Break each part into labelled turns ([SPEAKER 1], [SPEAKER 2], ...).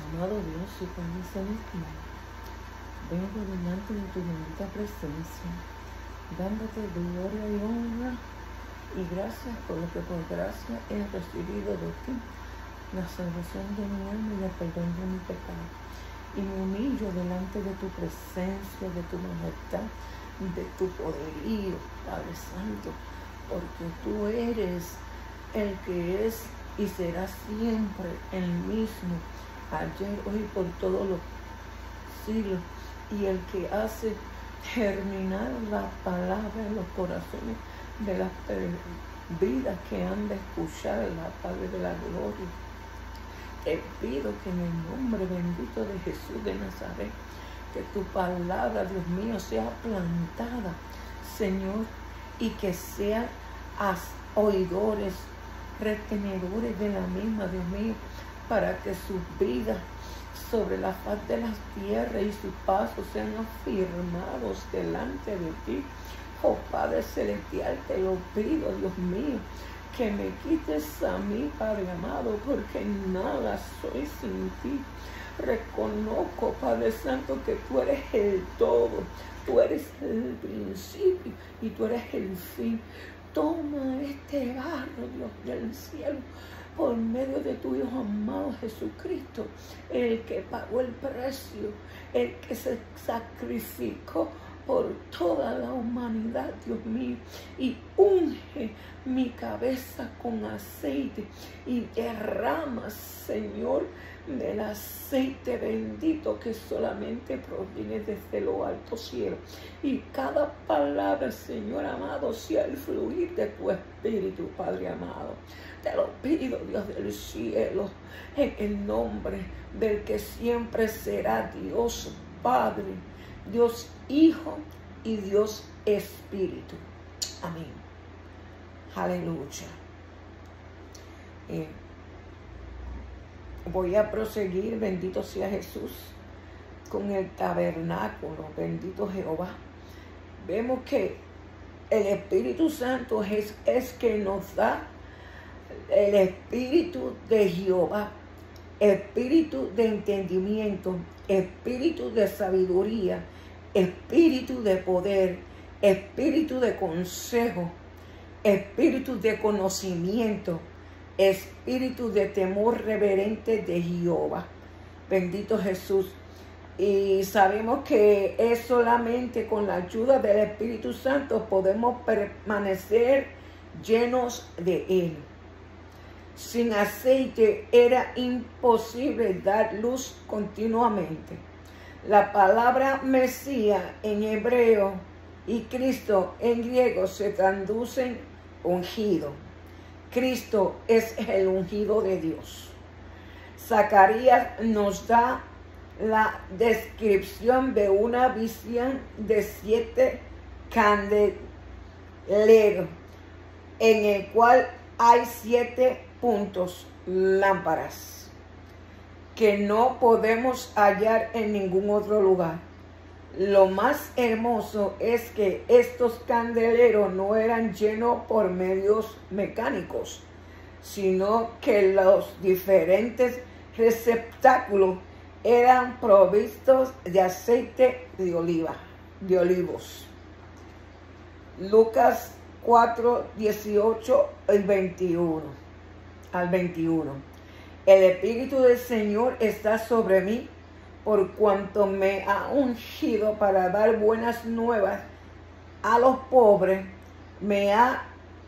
[SPEAKER 1] Amado Dios y Padre Celestial, vengo delante de tu bendita presencia, dándote gloria y honra y gracias por lo que por gracia he recibido de ti, la salvación de mi alma y el perdón de mi pecado. Y me humillo delante de tu presencia, de tu majestad, de tu poderío, Padre Santo, porque tú eres el que es y será siempre el mismo, ayer, hoy, por todos los siglos, y el que hace germinar la palabra en los corazones de las vidas que han de escucharla, Padre de la gloria. Te pido que en el nombre bendito de Jesús de Nazaret, que tu palabra, Dios mío, sea plantada, Señor, y que sean oidores, retenedores de la misma, Dios mío, para que sus vidas sobre la faz de la tierra y sus pasos sean afirmados delante de ti. Oh Padre Celestial, te lo pido, Dios mío, que me quites a mí, Padre amado, porque nada soy sin ti. Reconozco, Padre Santo, que tú eres el todo, tú eres el principio y tú eres el fin. Toma este barro, Dios del cielo, por medio de tu Hijo amado Jesucristo, el que pagó el precio, el que se sacrificó por toda la humanidad, Dios mío, y unge mi cabeza con aceite y derrama, Señor, del aceite bendito que solamente proviene desde lo alto cielo. Y cada palabra, Señor amado, sea el fluir de tu Espíritu, Padre amado. Te lo pido, Dios del cielo, en el nombre del que siempre será Dios Padre, Dios Hijo y Dios Espíritu. Amén. Aleluya. Voy a proseguir, bendito sea Jesús, con el tabernáculo, bendito Jehová. Vemos que el Espíritu Santo es que nos da el Espíritu de Jehová, Espíritu de entendimiento, Espíritu de sabiduría, Espíritu de poder, Espíritu de consejo, Espíritu de conocimiento, Espíritu de temor reverente de Jehová. Bendito Jesús. Y sabemos que es solamente con la ayuda del Espíritu Santo podemos permanecer llenos de Él. Sin aceite era imposible dar luz continuamente. La palabra Mesías en hebreo y Cristo en griego se traducen ungido. Cristo es el ungido de Dios. Zacarías nos da la descripción de una visión de 7 candeleros, en el cual hay 7 puntos, lámparas, que no podemos hallar en ningún otro lugar. Lo más hermoso es que estos candeleros no eran llenos por medios mecánicos, sino que los diferentes receptáculos eran provistos de aceite de olivos. Lucas 4, 18 al 21. El Espíritu del Señor está sobre mí, por cuanto me ha ungido para dar buenas nuevas a los pobres. Me ha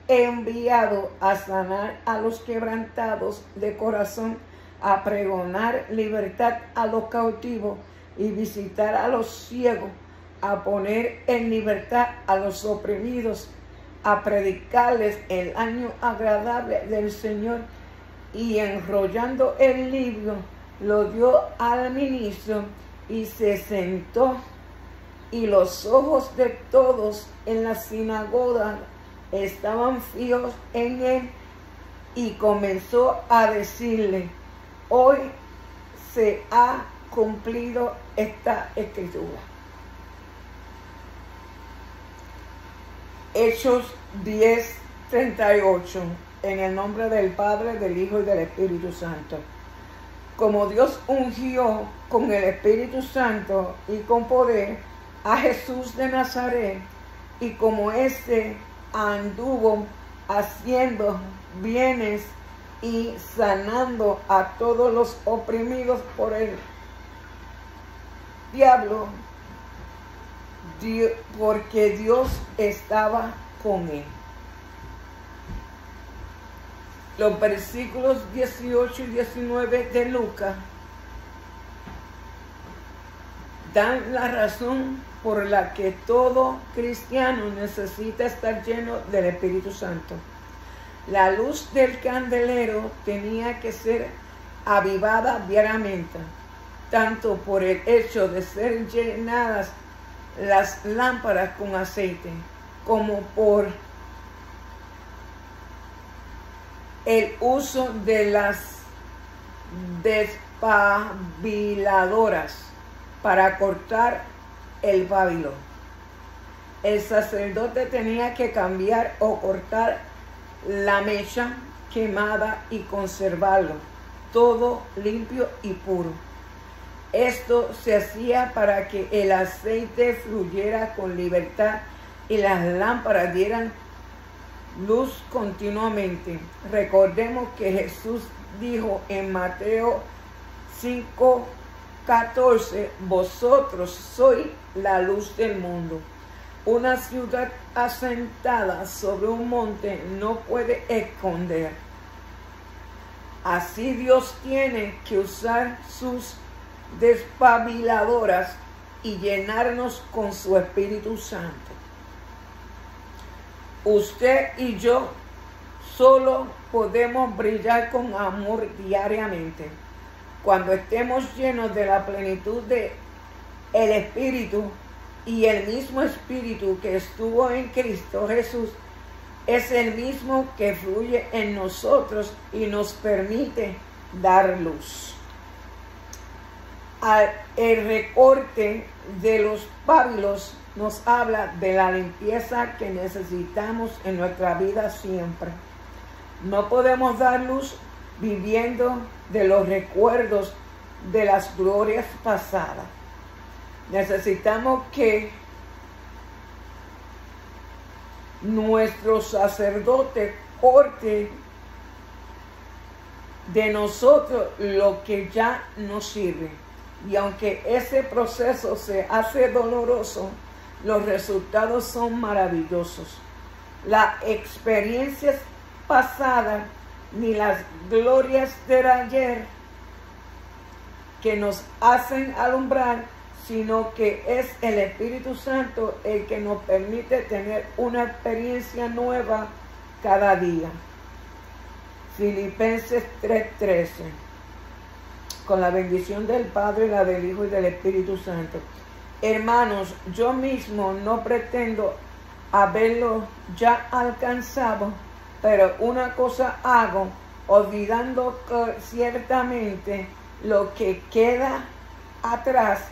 [SPEAKER 1] enviado a sanar a los quebrantados de corazón, a pregonar libertad a los cautivos y visitar a los ciegos, a poner en libertad a los oprimidos, a predicarles el año agradable del Señor. Y enrollando el libro, lo dio al ministro y se sentó. Y los ojos de todos en la sinagoga estaban fijos en él, y comenzó a decirle: hoy se ha cumplido esta escritura. Hechos 10, 38. En el nombre del Padre, del Hijo y del Espíritu Santo.
[SPEAKER 2] como Dios ungió con el Espíritu Santo y con poder a Jesús de Nazaret, y como éste anduvo haciendo bienes y sanando a todos los oprimidos por el diablo, porque Dios estaba con él. Los versículos 18 y 19 de Lucas dan la razón por la que todo cristiano necesita estar lleno del Espíritu Santo. La luz del candelero tenía que ser avivada diariamente, tanto por el hecho de ser llenadas las lámparas con aceite, como por el uso de las despabiladoras para cortar el pabilo. El sacerdote tenía que cambiar o cortar la mecha quemada y conservarlo todo limpio y puro. Esto se hacía para que el aceite fluyera con libertad y las lámparas dieran luz continuamente. Recordemos que Jesús dijo en Mateo 5:14, vosotros sois la luz del mundo. Una ciudad asentada sobre un monte no puede esconder. Así Dios tiene que usar sus despabiladoras y llenarnos con su Espíritu Santo. Usted y yo solo podemos brillar con amor diariamente cuando estemos llenos de la plenitud del Espíritu, y el mismo Espíritu que estuvo en Cristo Jesús es el mismo que fluye en nosotros y nos permite dar luz. El recorte de los pábilos nos habla de la limpieza que necesitamos en nuestra vida siempre. No podemos dar luz viviendo de los recuerdos de las glorias pasadas. Necesitamos que nuestro sacerdote corte de nosotros lo que ya no sirve. Y aunque ese proceso se hace doloroso, los resultados son maravillosos. Las experiencias pasadas ni las glorias del ayer que nos hacen alumbrar, sino que es el Espíritu Santo el que nos permite tener una experiencia nueva cada día. Filipenses 3:13. Con la bendición del Padre, la del Hijo y del Espíritu Santo. Hermanos, yo mismo no pretendo haberlo ya alcanzado, pero una cosa hago, olvidando ciertamente lo que queda atrás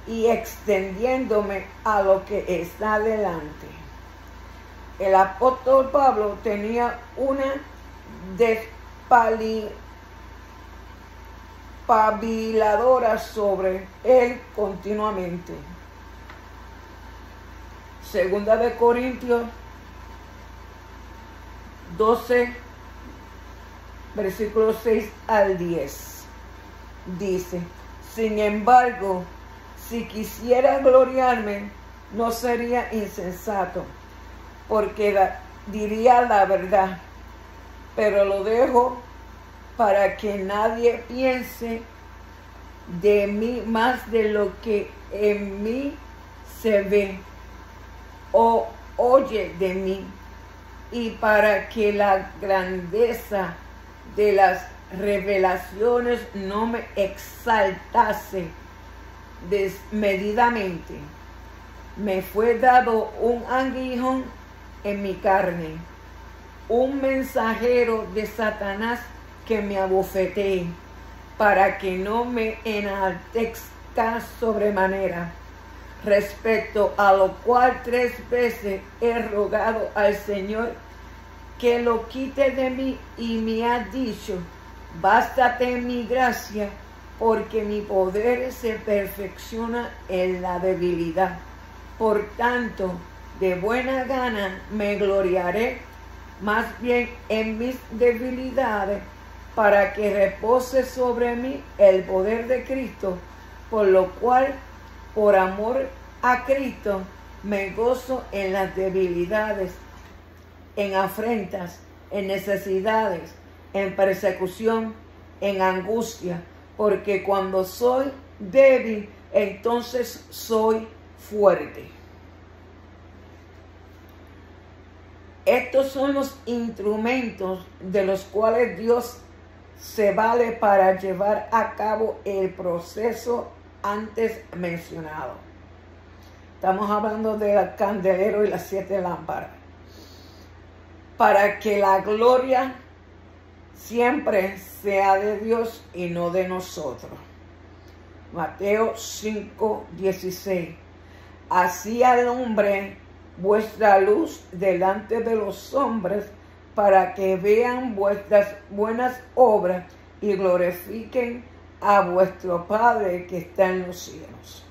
[SPEAKER 2] y extendiéndome a lo que está delante. El apóstol Pablo tenía una despabiladora sobre él continuamente. Segunda de Corintios 12, versículos 6 al 10. Dice: sin embargo, si quisiera gloriarme, no sería insensato, porque diría la verdad, pero lo dejo para que nadie piense de mí más de lo que en mí se ve o oye de mí, y para que la grandeza de las revelaciones no me exaltase desmedidamente. Me fue dado un aguijón en mi carne, un mensajero de Satanás que me abofetee, para que no me enaltezca sobremanera, respecto a lo cual 3 veces he rogado al Señor que lo quite de mí, y me ha dicho: bástate mi gracia, porque mi poder se perfecciona en la debilidad. Por tanto, de buena gana me gloriaré más bien en mis debilidades, para que repose sobre mí el poder de Cristo, por lo cual, por amor a Cristo, me gozo en las debilidades, en afrentas, en necesidades, en persecución, en angustia, porque cuando soy débil, entonces soy fuerte. Estos son los instrumentos de los cuales Dios se vale para llevar a cabo el proceso antes mencionado. Estamos hablando del candelero y las 7 lámparas. Para que la gloria siempre sea de Dios y no de nosotros. Mateo 5:16. Así alumbre vuestra luz delante de los hombres, para que vean vuestras buenas obras y glorifiquen a vuestro Padre que está en los cielos.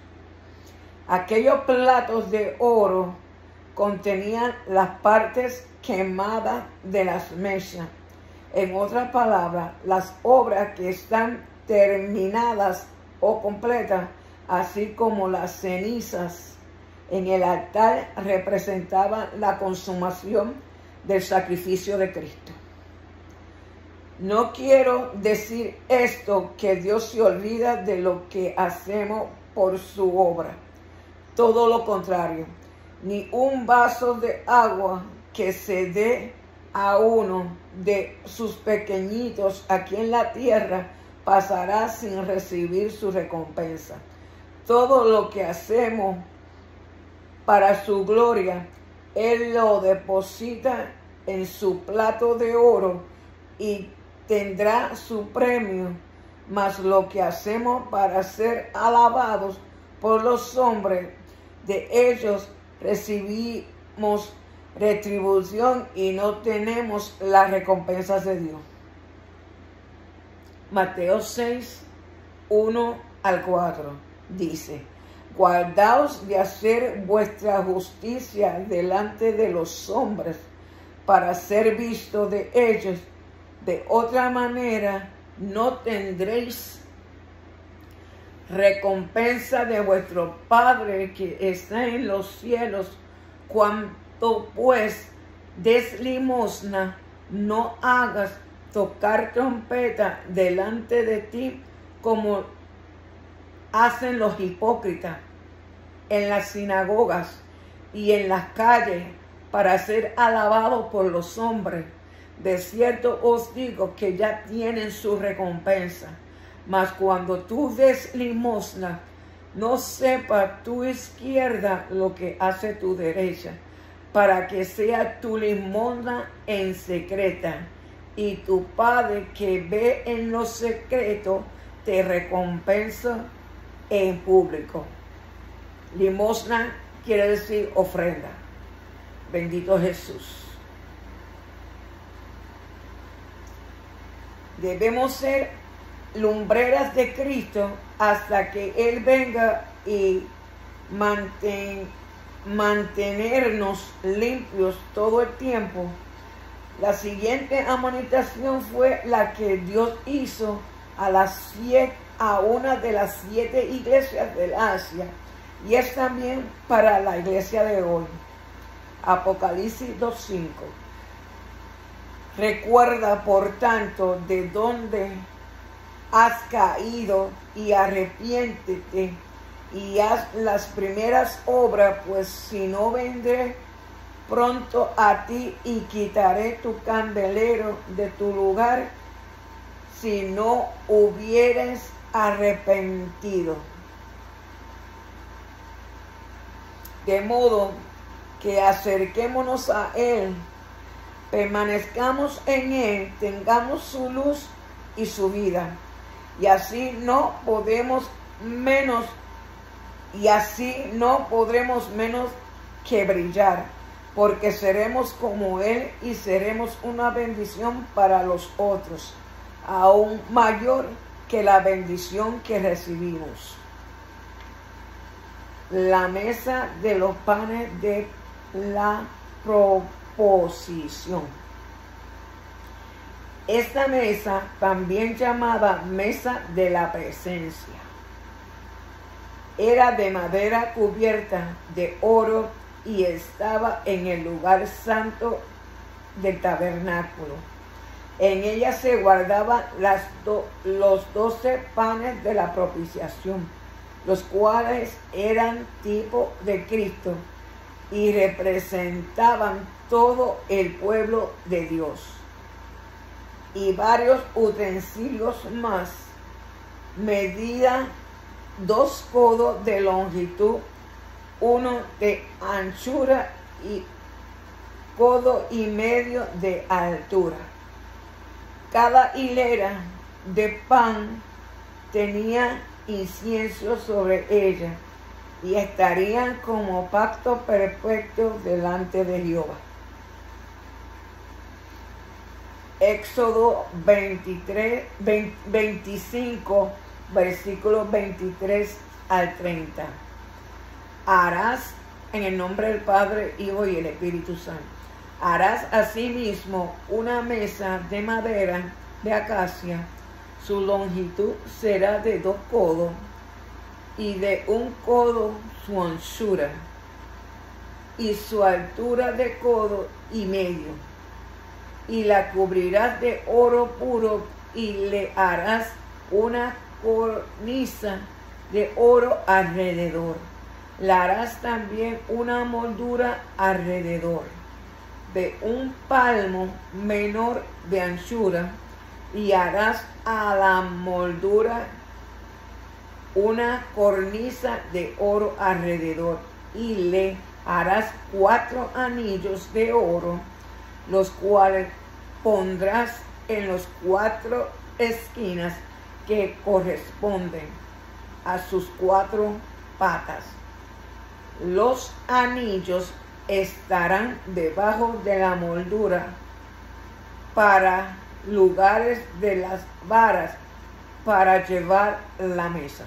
[SPEAKER 2] Aquellos platos de oro contenían las partes quemadas de las mesas. En otras palabras, las obras que están terminadas o completas, así como las cenizas en el altar, representaban la consumación del sacrificio de Cristo. No quiero decir esto que Dios se olvida de lo que hacemos por su obra. Todo lo contrario, ni un vaso de agua que se dé a uno de sus pequeñitos aquí en la tierra pasará sin recibir su recompensa. Todo lo que hacemos para su gloria, Él lo deposita en su plato de oro y tendrá su premio, mas lo que hacemos para ser alabados por los hombres, de ellos recibimos retribución y no tenemos las recompensas de Dios. Mateo 6, 1 al 4 dice: guardaos de hacer vuestra justicia delante de los hombres, para ser visto de ellos. De otra manera no tendréis recompensa de vuestro Padre que está en los cielos. Cuanto pues des limosna, no hagas tocar trompeta delante de ti, como hacen los hipócritas en las sinagogas y en las calles, para ser alabados por los hombres. De cierto os digo que ya tienen su recompensa. Mas cuando tú des limosna, no sepa tu izquierda lo que hace tu derecha, para que sea tu limosna en secreta, y tu Padre que ve en lo secreto te recompensa en público. Limosna quiere decir ofrenda. Bendito Jesús. Debemos ser lumbreras de Cristo hasta que Él venga y mantenernos limpios todo el tiempo. La siguiente amonestación fue la que Dios hizo a una de las 7 iglesias del Asia, y es también para la iglesia de hoy. Apocalipsis 2:5. Recuerda, por tanto, de dónde has caído, y arrepiéntete y haz las primeras obras, pues si no, vendré pronto a ti y quitaré tu candelero de tu lugar si no hubieres arrepentido. De modo que acerquémonos a Él, permanezcamos en Él, tengamos su luz y su vida, y así no podremos menos que brillar, porque seremos como Él y seremos una bendición para los otros, aún mayor que la bendición que recibimos. La mesa de los panes de la proposición. Esta mesa, también llamada mesa de la presencia, era de madera cubierta de oro y estaba en el lugar santo del tabernáculo. En ella se guardaban los 12 panes de la propiciación, los cuales eran tipo de Cristo y representaban todo el pueblo de Dios. Y varios utensilios más, medida 2 codos de longitud, 1 de anchura y 1,5 codos de altura. Cada hilera de pan tenía incienso sobre ella y estarían como pacto perpetuo delante de Jehová. Éxodo 25, versículos 23 al 30. Harás en el nombre del Padre, Hijo y el Espíritu Santo. Harás asimismo una mesa de madera de acacia. Su longitud será de 2 codos y de 1 codo su anchura, y su altura de 1,5 codos. Y la cubrirás de oro puro y le harás una cornisa de oro alrededor. Le harás también una moldura alrededor de 1 palmo menor de anchura, y harás a la moldura una cornisa de oro alrededor, y le harás 4 anillos de oro, los cuales pondrás en las 4 esquinas que corresponden a sus 4 patas. Los anillos estarán debajo de la moldura para lugares de las varas para llevar la mesa.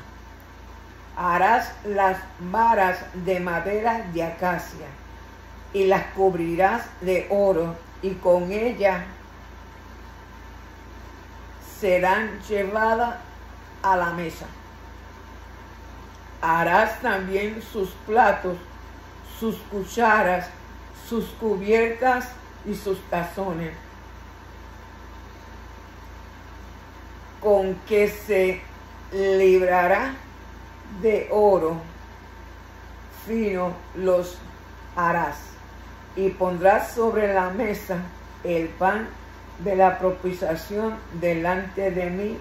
[SPEAKER 2] Harás las varas de madera de acacia y las cubrirás de oro, y con ella serán llevadas a la mesa. Harás también sus platos, sus cucharas, sus cubiertas y sus tazones, con que se librará de oro fino los harás, y pondrás sobre la mesa el pan de la propiciación delante de mí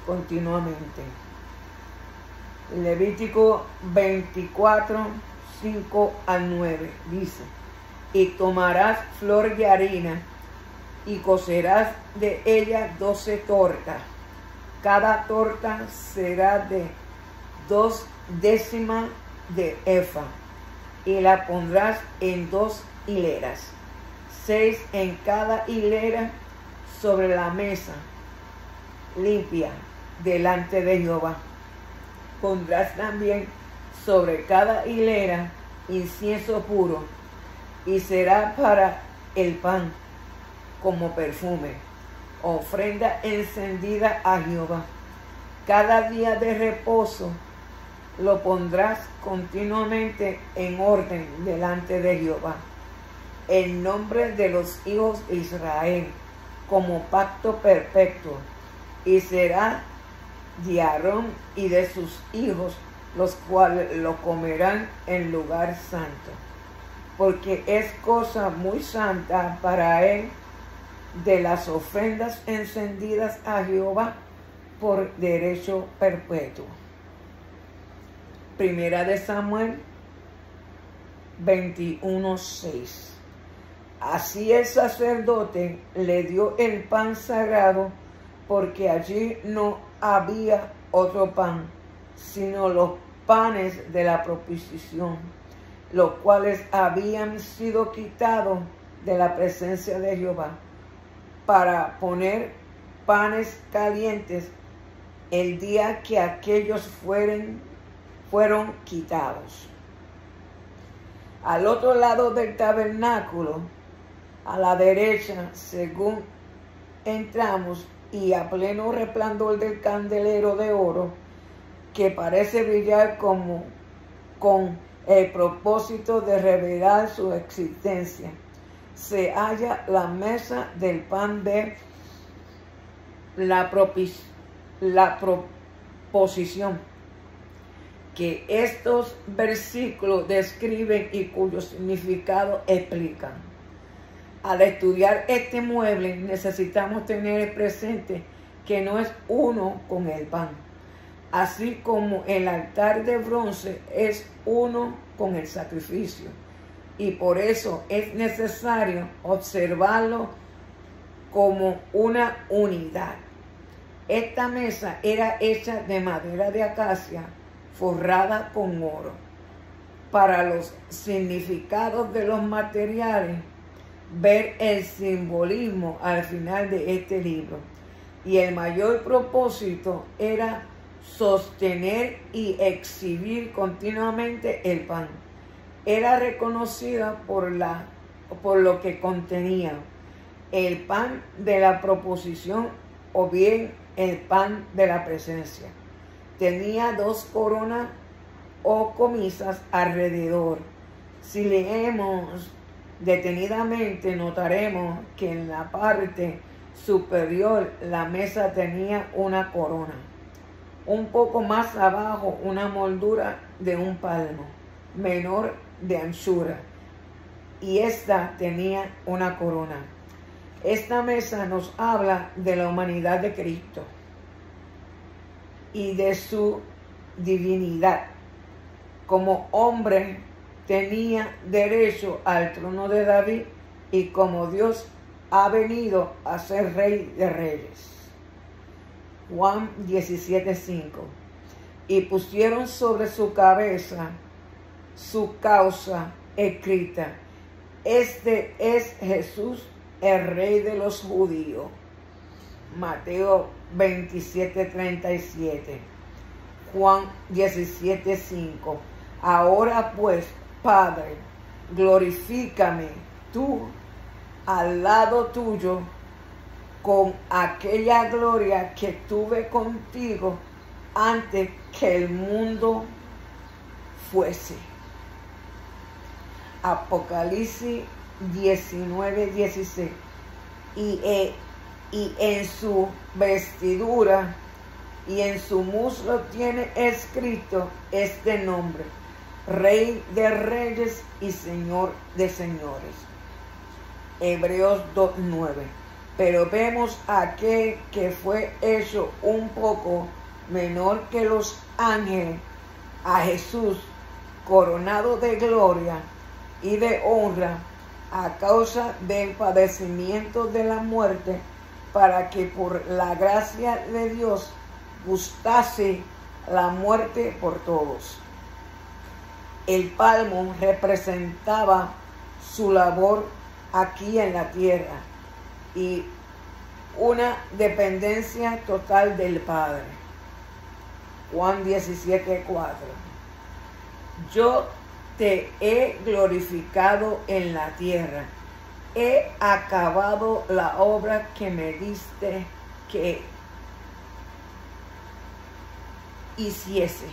[SPEAKER 2] continuamente. Levítico 24, 5 al 9 dice: y tomarás flor de harina y cocerás de ella 12 tortas. Cada torta será de 2 décimas de efa, y la pondrás en 2 hileras, 6 en cada hilera, sobre la mesa limpia delante de Jehová. Pondrás también sobre cada hilera incienso puro, y será para el pan como perfume, ofrenda encendida a Jehová. Cada día de reposo lo pondrás continuamente en orden delante de Jehová, en nombre de los hijos de Israel, como pacto perpetuo, y será de Aarón y de sus hijos, los cuales lo comerán en lugar santo, porque es cosa muy santa para él, de las ofrendas encendidas a Jehová por derecho perpetuo. Primera de Samuel 21:6. Así el sacerdote le dio el pan sagrado, porque allí no había otro pan, sino los panes de la propiciación, los cuales habían sido quitados de la presencia de Jehová, para poner panes calientes el día que aquellos fueron quitados. Al otro lado del tabernáculo, a la derecha, según entramos, y a pleno resplandor del candelero de oro, que parece brillar con el propósito de revelar su existencia, se halla la mesa del pan de la proposición, que estos versículos describen y cuyo significado explican. Al estudiar este mueble necesitamos tener presente que no es uno con el pan, así como el altar de bronce es uno con el sacrificio, y por eso es necesario observarlo como una unidad. Esta mesa era hecha de madera de acacia forrada con oro. Para los significados de los materiales, ver el simbolismo al final de este libro. Y el mayor propósito era sostener y exhibir continuamente el pan. Era reconocida por lo que contenía: el pan de la proposición o bien el pan de la presencia. Tenía 2 coronas o comisas alrededor. Si leemos detenidamente, notaremos que en la parte superior la mesa tenía una corona. Un poco más abajo, una moldura de un palmo, menor de anchura, y esta tenía una corona. Esta mesa nos habla de la humanidad de Cristo y de su divinidad. Como hombre tenía derecho al trono de David, y como Dios ha venido a ser Rey de Reyes. Juan 17:5. Y pusieron sobre su cabeza su causa escrita: este es Jesús, el Rey de los judíos. Mateo 27:37. Juan 17:5. Ahora pues, Padre, glorifícame tú al lado tuyo con aquella gloria que tuve contigo antes que el mundo fuese. Apocalipsis 19:16. Y en su vestidura y en su muslo tiene escrito este nombre: Rey de Reyes y Señor de Señores. Hebreos 2:9. Pero vemos a aquel que fue hecho un poco menor que los ángeles, a Jesús, coronado de gloria y de honra a causa del padecimiento de la muerte, para que por la gracia de Dios gustase la muerte por todos. El palmo representaba su labor aquí en la tierra y una dependencia total del Padre. Juan 17:4. Yo te he glorificado en la tierra. He acabado la obra que me diste que hiciese.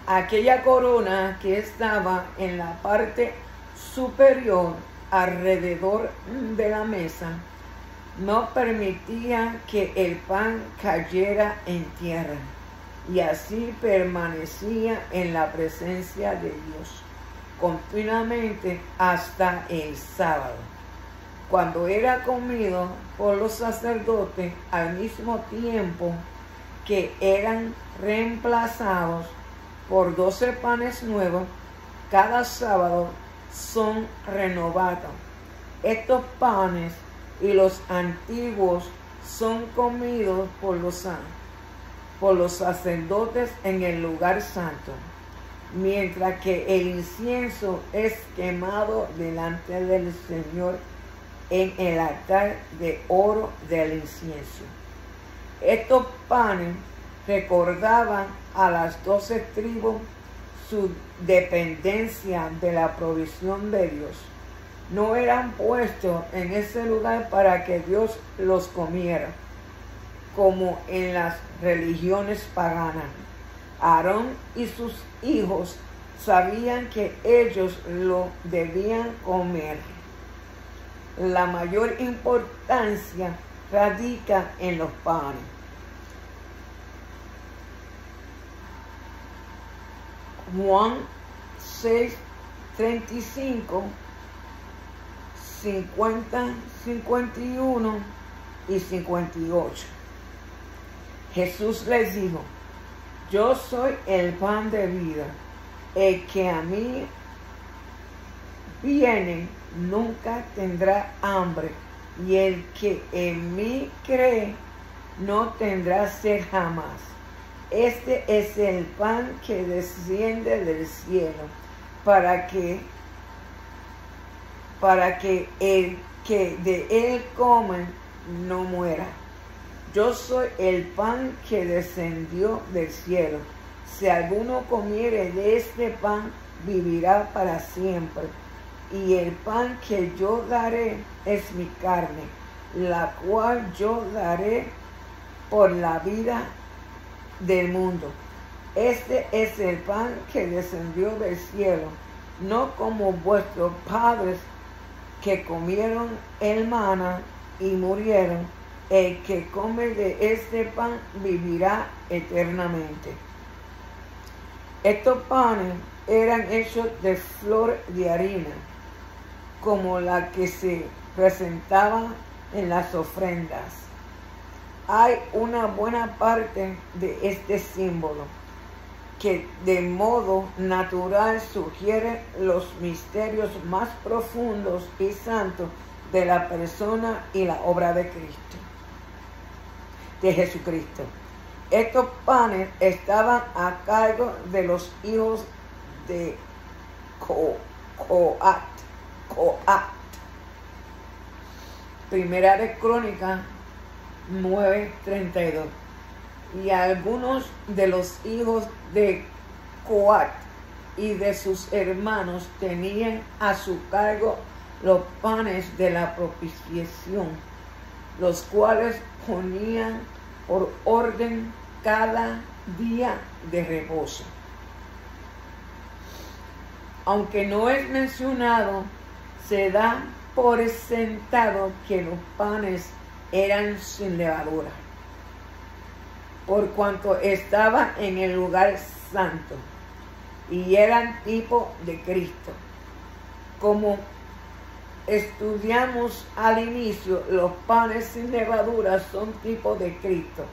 [SPEAKER 2] Aquella corona que estaba en la parte superior alrededor de la mesa no permitía que el pan cayera en tierra, y así permanecía en la presencia de Dios continuamente hasta el sábado, cuando era comido por los sacerdotes, al mismo tiempo que eran reemplazados por 12 panes nuevos. Cada sábado son renovados. Estos panes y los antiguos son comidos por los sacerdotes en el lugar santo, mientras que el incienso es quemado delante del Señor en el altar de oro del incienso. Estos panes recordaban a las 12 tribus su dependencia de la provisión de Dios. No eran puestos en ese lugar para que Dios los comiera, como en las religiones paganas. Aarón y sus hijos sabían que ellos lo debían comer. La mayor importancia radica en los panes. Juan 6, 35, 50, 51 y 58. Jesús les dijo: yo soy el pan de vida. El que a mí viene nunca tendrá hambre, y el que en mí cree no tendrá sed jamás. Este es el pan que desciende del cielo, para que el que de él come no muera. Yo soy el pan que descendió del cielo. Si alguno comiere de este pan, vivirá para siempre. Y el pan que yo daré es mi carne, la cual yo daré por la vida del mundo. Este es el pan que descendió del cielo, no como vuestros padres que comieron el maná y murieron. El que come de este pan vivirá eternamente. Estos panes eran hechos de flor de harina, como la que se presentaba en las ofrendas. Hay una buena parte de este símbolo que de modo natural sugiere los misterios más profundos y santos de la persona y la obra de Cristo, de Jesucristo. Estos panes estaban a cargo de los hijos de Coat. Primera de Crónicas 9:32. Y algunos de los hijos de Coat y de sus hermanos tenían a su cargo los panes de la propiciación, los cuales ponían por orden cada día de reposo. Aunque no es mencionado, se da por sentado que los panes eran sin levadura, por cuanto estaba en el lugar santo y eran tipo de Cristo. Como estudiamos al inicio, los panes sin levadura son tipo de Cristo.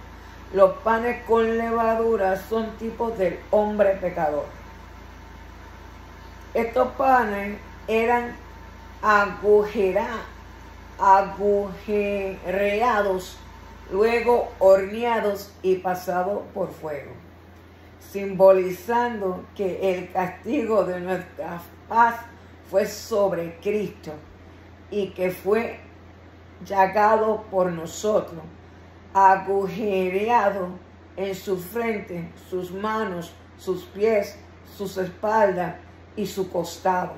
[SPEAKER 2] Los panes con levadura son tipos del hombre pecador. Estos panes eran agujereados, luego horneados y pasados por fuego, simbolizando que el castigo de nuestra paz fue sobre Cristo y que fue llagado por nosotros, agujereado en su frente, sus manos, sus pies, sus espaldas y su costado,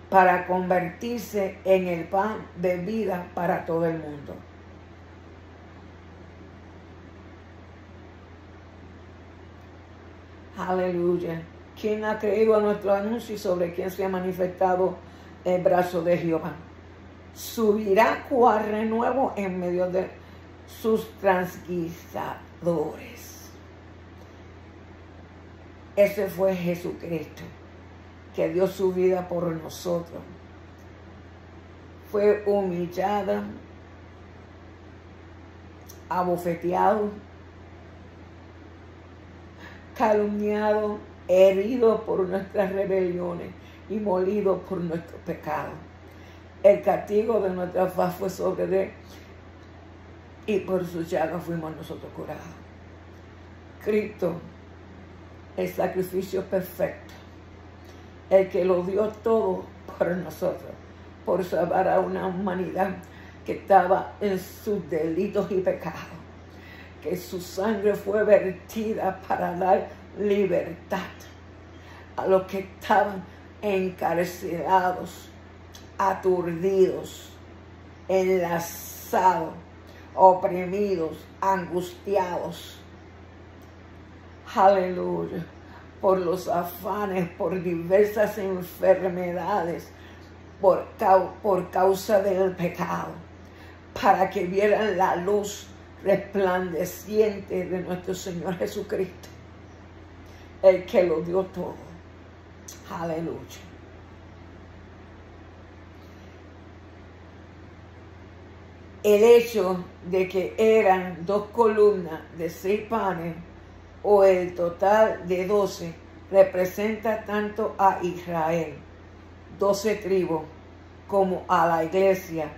[SPEAKER 2] para convertirse en el pan de vida para todo el mundo. Aleluya. ¿Quién ha creído a nuestro anuncio sobre quién se ha manifestado el brazo de Jehová? Subirá cual renuevo en medio de sus transguisadores. Ese fue Jesucristo, que dio su vida por nosotros. Fue humillado, abofeteado, calumniado, herido por nuestras rebeliones y molido por nuestros pecados. El castigo de nuestra paz fue sobre él, y por sus llagas fuimos nosotros curados. Cristo, el sacrificio perfecto, el que lo dio todo por nosotros, por salvar a una humanidad que estaba en sus delitos y pecados, que su sangre fue vertida para dar libertad a los que estaban encarcelados, aturdidos, enlazados, oprimidos, angustiados. Aleluya. Por los afanes, por diversas enfermedades, por causa del pecado, para que vieran la luz resplandeciente de nuestro Señor Jesucristo, el que lo dio todo. Aleluya. El hecho de que eran 2 columnas de 6 panes o el total de 12 representa tanto a Israel, 12 tribus, como a la iglesia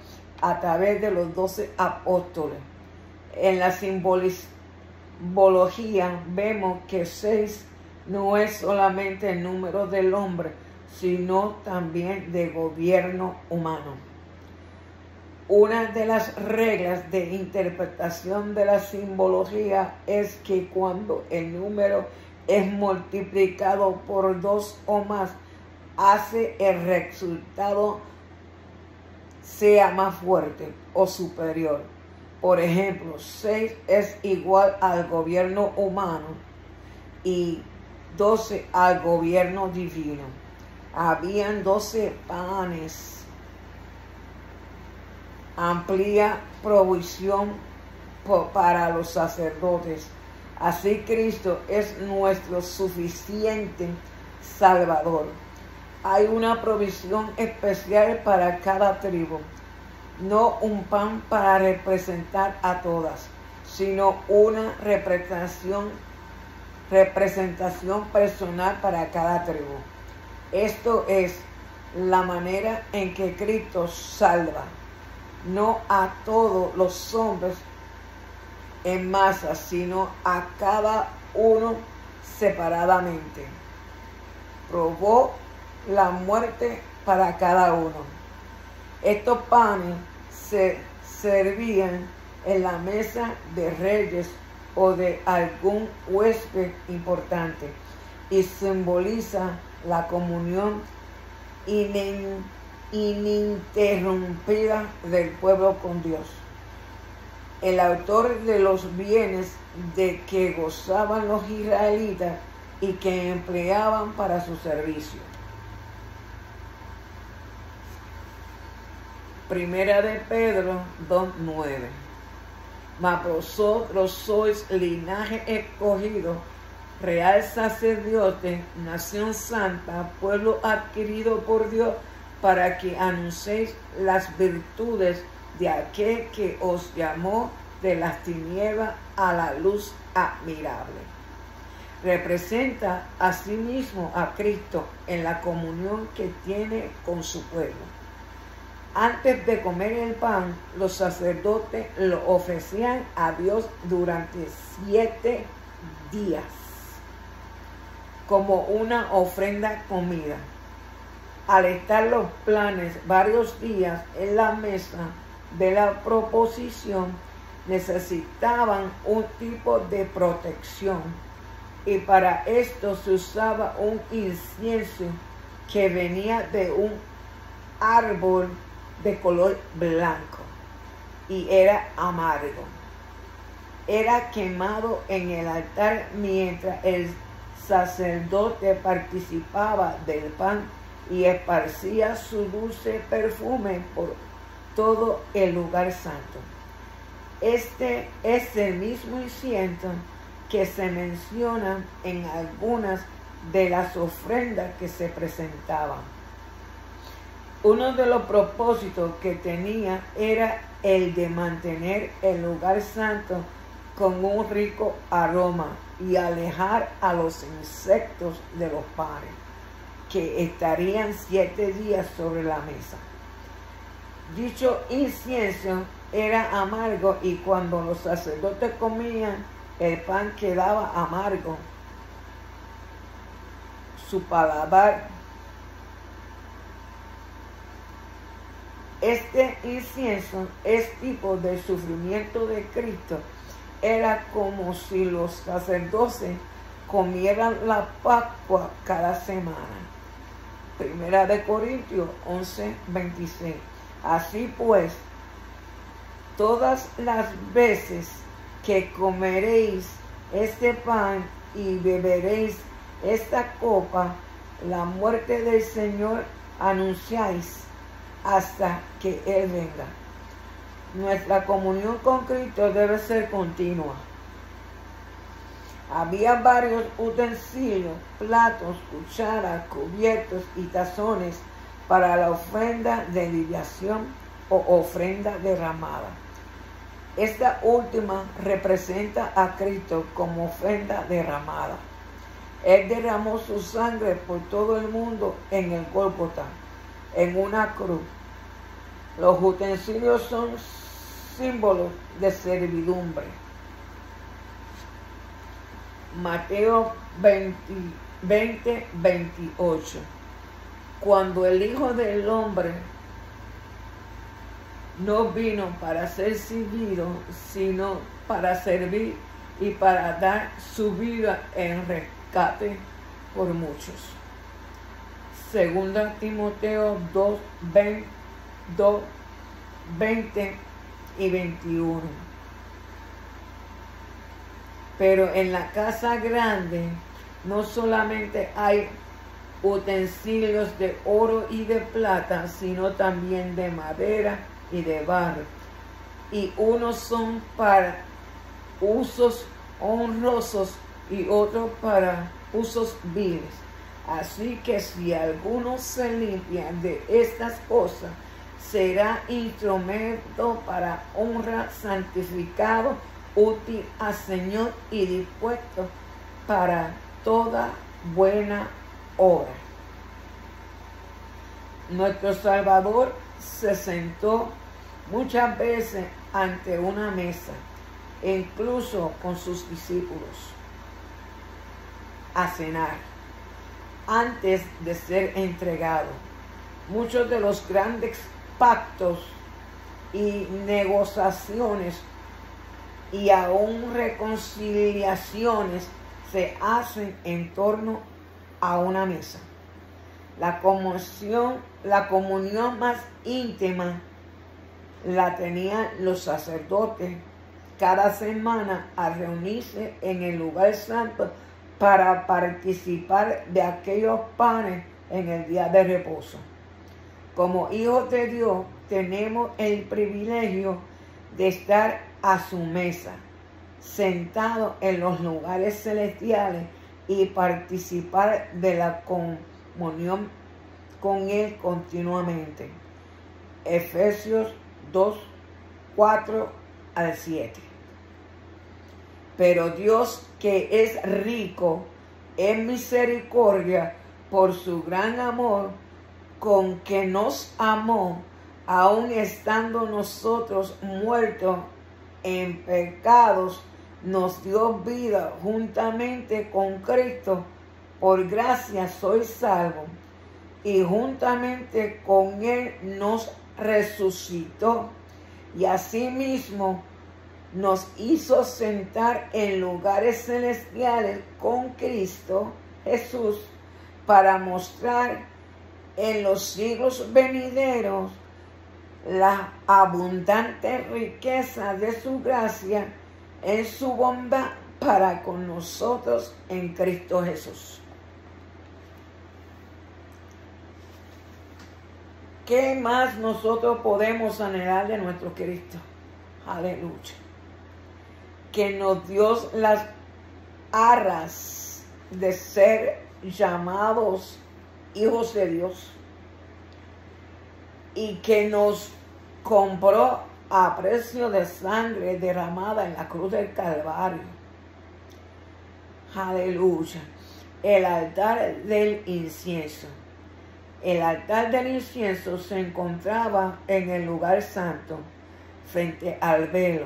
[SPEAKER 2] a través de los 12 apóstoles. En la simbología vemos que 6 no es solamente el número del hombre, sino también de gobierno humano. Una de las reglas de interpretación de la simbología es que cuando el número es multiplicado por 2 o más, hace el resultado sea más fuerte o superior. Por ejemplo, 6 es igual al gobierno humano y 12 al gobierno divino. Habían 12 panes. Amplia provisión para los sacerdotes. Así Cristo es nuestro suficiente Salvador. Hay una provisión especial para cada tribu, no un pan para representar a todas, sino una representación personal para cada tribu. Esto es la manera en que Cristo salva, no a todos los hombres en masa, sino a cada uno separadamente. Probó la muerte para cada uno. Estos panes se servían en la mesa de reyes o de algún huésped importante y simboliza la comunión ininterrumpida del pueblo con Dios. El autor de los bienes de que gozaban los israelitas y que empleaban para su servicio. Primera de Pedro 2:9. Mas vosotros sois linaje escogido, real sacerdote, nación santa, pueblo adquirido por Dios, para que anunciéis las virtudes de aquel que os llamó de las tinieblas a la luz admirable. Representa asimismo a Cristo en la comunión que tiene con su pueblo. Antes de comer el pan, los sacerdotes lo ofrecían a Dios durante 7 días como una ofrenda comida. Al estar los planes varios días en la mesa de la proposición, necesitaban un tipo de protección y para esto se usaba un incienso que venía de un árbol de color blanco y era amargo. Era quemado en el altar mientras el sacerdote participaba del pan y esparcía su dulce perfume por todo el lugar santo. Este es el mismo incienso que se menciona en algunas de las ofrendas que se presentaban. Uno de los propósitos que tenía era el de mantener el lugar santo con un rico aroma y alejar a los insectos de los panes, que estarían 7 días sobre la mesa. Dicho incienso era amargo y cuando los sacerdotes comían, el pan quedaba amargo. Su paladar. Este incienso es tipo del sufrimiento de Cristo era como si los sacerdotes comieran la Pascua cada semana. Primera de Corintios 11:26. Así pues, todas las veces que comeréis este pan y beberéis esta copa, la muerte del Señor anunciáis hasta que Él venga. Nuestra comunión con Cristo debe ser continua. Había varios utensilios, platos, cucharas, cubiertos y tazones para la ofrenda de libación o ofrenda derramada. Esta última representa a Cristo como ofrenda derramada. Él derramó su sangre por todo el mundo en el Gólgota, en una cruz. Los utensilios son símbolos de servidumbre. Mateo 20:28. Cuando el Hijo del Hombre no vino para ser servido, sino para servir y para dar su vida en rescate por muchos. Segunda Timoteo 2:20 y 21. Pero en la casa grande no solamente hay utensilios de oro y de plata, sino también de madera y de barro. Y unos son para usos honrosos y otros para usos viles. Así que si alguno se limpia de estas cosas, será instrumento para honra, santificado, útil al Señor y dispuesto para toda buena obra. Nuestro Salvador se sentó muchas veces ante una mesa, incluso con sus discípulos, a cenar, antes de ser entregado. Muchos de los grandes pactos y negociaciones y aún reconciliaciones se hacen en torno a una mesa. La comunión más íntima la tenían los sacerdotes cada semana al reunirse en el lugar santo para participar de aquellos panes en el día de reposo. Como hijos de Dios tenemos el privilegio de estar a su mesa, sentados en los lugares celestiales y participar de la comunión con Él continuamente. Efesios 2:4-7. Pero Dios, que es rico en misericordia por su gran amor con que nos amó, aun estando nosotros muertos en pecados, nos dio vida juntamente con Cristo. Por gracia sois salvos, y juntamente con Él nos resucitó, y asimismo nos hizo sentar en lugares celestiales con Cristo Jesús, para mostrar en los siglos venideros la abundante riqueza de su gracia en su bondad para con nosotros en Cristo Jesús. ¿Qué más nosotros podemos anhelar de nuestro Cristo? Aleluya. Que nos dio las arras de ser llamados hijos de Dios y que nos compró a precio de sangre derramada en la cruz del Calvario. Aleluya. El altar del incienso. El altar del incienso se encontraba en el lugar santo, frente al velo.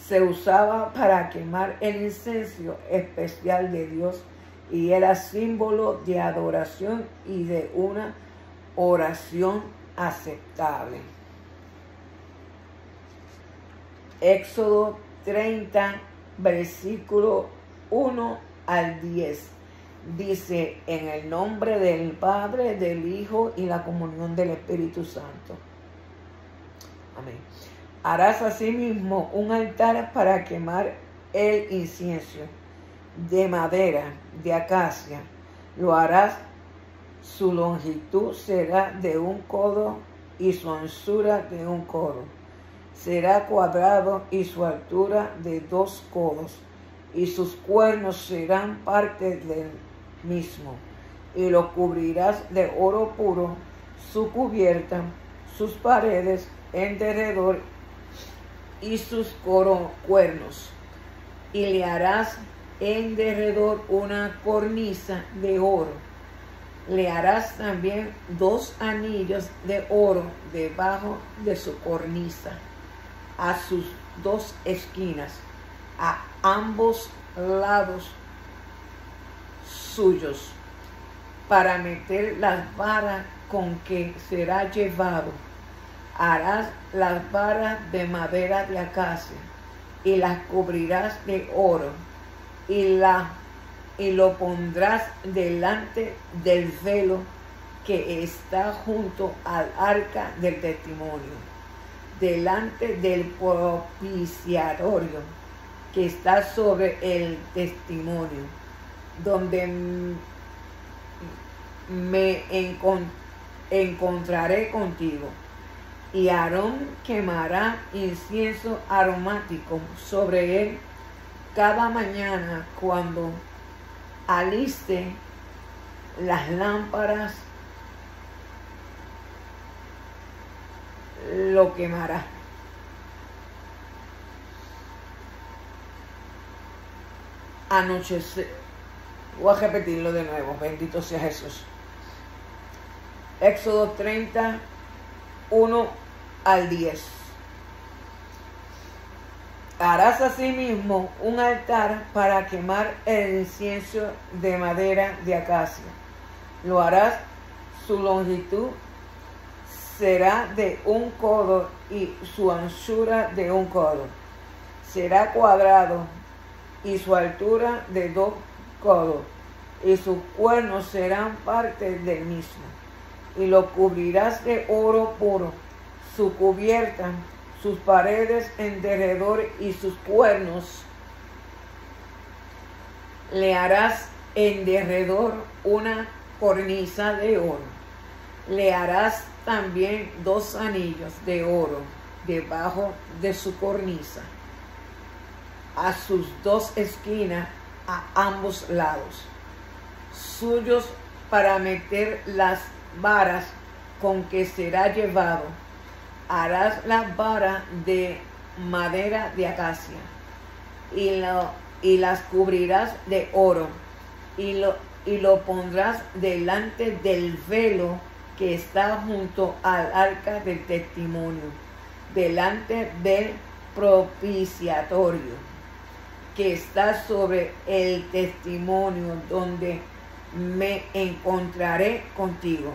[SPEAKER 2] Se usaba para quemar el incienso especial de Dios y era símbolo de adoración y de una oración aceptable. Éxodo versículo 1 al 10. Dice, en el nombre del Padre, del Hijo y la comunión del Espíritu Santo. Amén. Harás asimismo un altar para quemar el incienso de madera de acacia. Lo harás, su longitud será de 1 codo y su anchura de 1 codo. Será cuadrado y su altura de 2 codos, y sus cuernos serán parte del mismo. Y lo cubrirás de oro puro, su cubierta, sus paredes en derredor y sus cuernos. Y le harás en derredor una cornisa de oro. Le harás también 2 anillos de oro debajo de su cornisa, a sus 2 esquinas, a ambos lados suyos, para meter las varas con que será llevado. Harás las varas de madera de acacia y las cubrirás de oro, y lo pondrás delante del velo que está junto al arca del testimonio, delante del propiciatorio que está sobre el testimonio, donde me encontraré contigo. Y Aarón quemará incienso aromático sobre él cada mañana cuando aliste las lámparas, lo quemará. Anochecer. Voy a repetirlo de nuevo. Bendito sea Jesús. Éxodo 30, 1 al 10. Harás asimismo un altar para quemar el incienso de madera de acacia. Lo harás, su longitud será de 1 codo y su anchura de 1 codo. Será cuadrado y su altura de 2 codos, y sus cuernos serán parte del mismo. Y lo cubrirás de oro puro, su cubierta, sus paredes en derredor y sus cuernos. Le harás en derredor una cornisa de oro. Le harás también 2 anillos de oro debajo de su cornisa, a sus 2 esquinas, a ambos lados suyos, para meter las varas con que será llevado. Harás las varas de madera de acacia y las cubrirás de oro, y lo pondrás delante del velo que está junto al arca del testimonio, delante del propiciatorio que está sobre el testimonio, donde me encontraré contigo.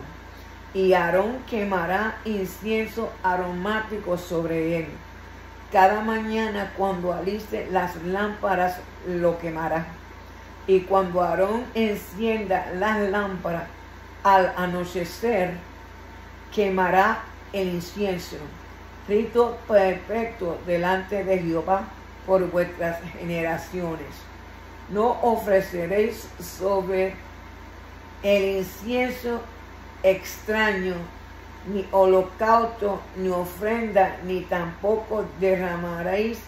[SPEAKER 2] Y Aarón quemará incienso aromático sobre él. Cada mañana cuando aliste las lámparas lo quemará. Y cuando Aarón encienda las lámparas al anochecer, quemará el incienso. Rito perfecto delante de Jehová por vuestras generaciones. No ofreceréis sobre el incienso extraño, ni holocausto, ni ofrenda, ni tampoco derramaréis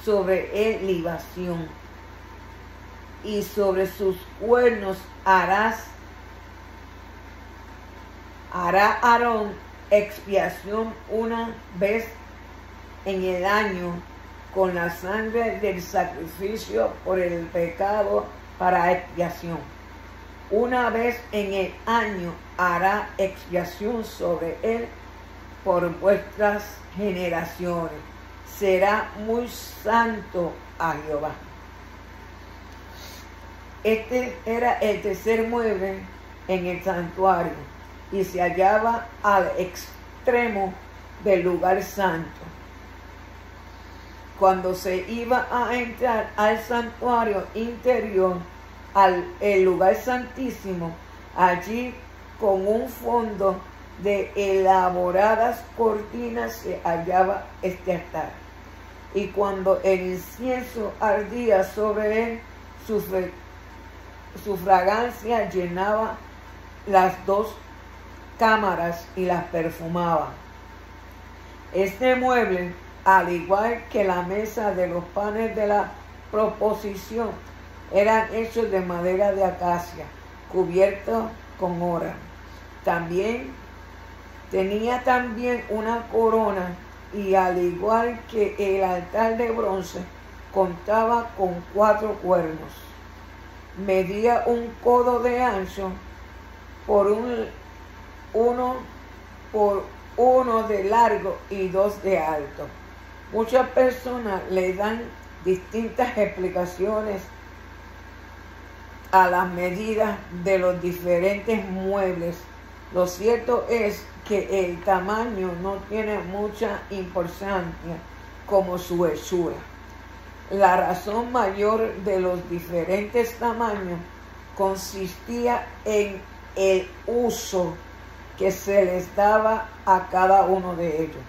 [SPEAKER 2] sobre él libación. Y sobre sus cuernos hará Aarón expiación una vez en el año con la sangre del sacrificio por el pecado para expiación. Una vez en el año hará expiación sobre él por vuestras generaciones. Será muy santo a Jehová. Este era el tercer mueble en el santuario y se hallaba al extremo del lugar santo, cuando se iba a entrar al santuario interior, el lugar santísimo, allí con un fondo de elaboradas cortinas se hallaba este altar. Y cuando el incienso ardía sobre él, su fragancia llenaba las dos cámaras y las perfumaba. Este mueble, al igual que la mesa de los panes de la proposición, eran hechos de madera de acacia, cubiertos con oro. Tenía también una corona, y al igual que el altar de bronce, contaba con 4 cuernos. Medía 1 codo de ancho por uno de largo y 2 de alto. Muchas personas le dan distintas explicaciones a las medidas de los diferentes muebles. Lo cierto es que el tamaño no tiene mucha importancia como su hechura. La razón mayor de los diferentes tamaños consistía en el uso que se les daba a cada uno de ellos.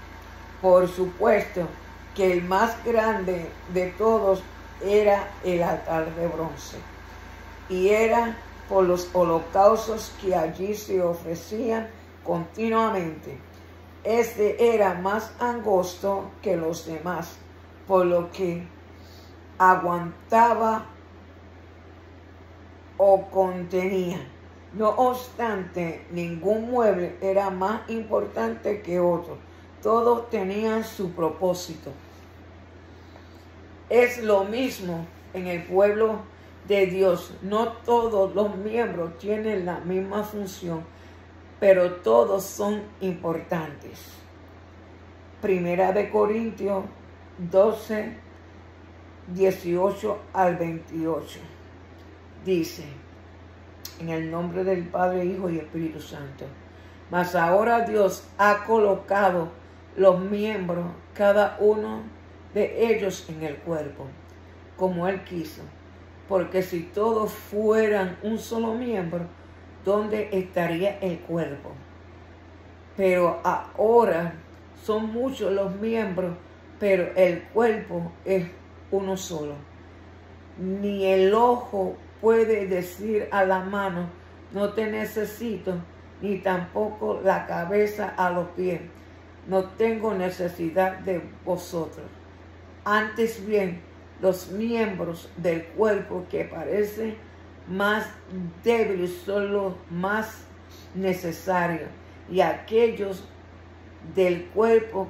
[SPEAKER 2] Por supuesto que el más grande de todos era el altar de bronce, y era por los holocaustos que allí se ofrecían continuamente. Este era más angosto que los demás, por lo que aguantaba o contenía. No obstante, ningún mueble era más importante que otro. Todos tenían su propósito. Es lo mismo en el pueblo de Dios. No todos los miembros tienen la misma función, pero todos son importantes. Primera de Corintios 12, 18 al 28. Dice: en el nombre del Padre, Hijo y Espíritu Santo. Mas ahora Dios ha colocado los miembros, cada uno de ellos en el cuerpo, como Él quiso. Porque si todos fueran un solo miembro, ¿dónde estaría el cuerpo? Pero ahora son muchos los miembros, pero el cuerpo es uno solo. Ni el ojo puede decir a la mano: no te necesito, ni tampoco la cabeza a los pies: no tengo necesidad de vosotros. Antes bien, los miembros del cuerpo que parecen más débiles son los más necesarios, y aquellos del cuerpo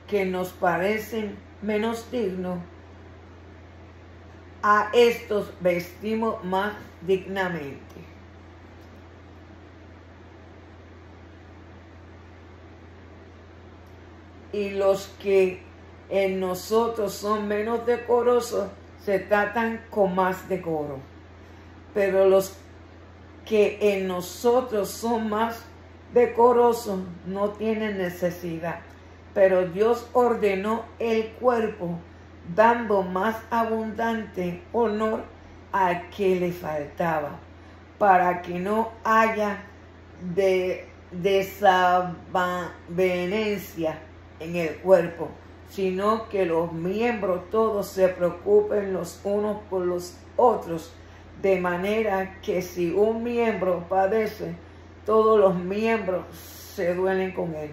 [SPEAKER 2] que nos parecen menos dignos, a estos vestimos más dignamente. Y los que en nosotros son menos decorosos se tratan con más decoro. Pero los que en nosotros son más decorosos no tienen necesidad. Pero Dios ordenó el cuerpo, dando más abundante honor al que le faltaba, para que no haya desavenencia en el cuerpo, sino que los miembros todos se preocupen los unos por los otros, de manera que si un miembro padece, todos los miembros se duelen con él.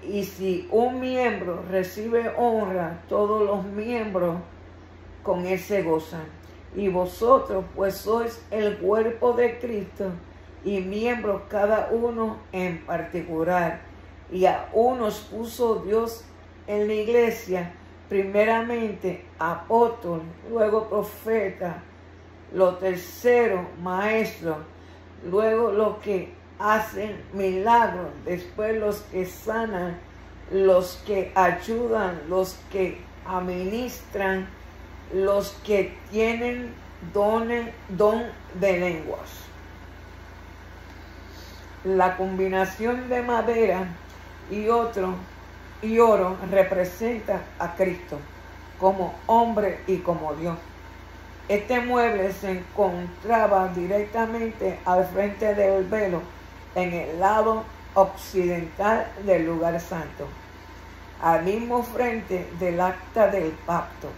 [SPEAKER 2] Y si un miembro recibe honra, todos los miembros con él se gozan. Y vosotros pues sois el cuerpo de Cristo, y miembros cada uno en particular. Y a unos puso Dios en la iglesia, primeramente apóstol, luego profeta, lo tercero maestro, luego los que hacen milagros, después los que sanan, los que ayudan, los que administran, los que tienen don de lenguas. La combinación de madera y oro representa a Cristo, como hombre y como Dios. Este mueble se encontraba directamente al frente del velo, en el lado occidental del lugar santo, al mismo frente del arca del pacto,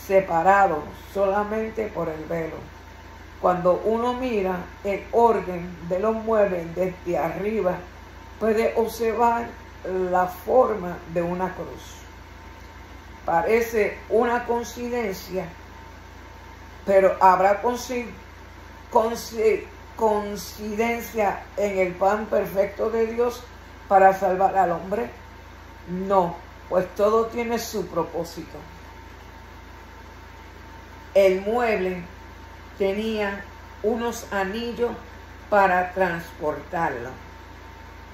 [SPEAKER 2] separado solamente por el velo. Cuando uno mira el orden de los muebles desde arriba, puede observar la forma de una cruz. Parece una coincidencia, pero ¿habrá coincidencia en el plan perfecto de Dios para salvar al hombre? No, pues todo tiene su propósito. El mueble tenía unos anillos para transportarlo,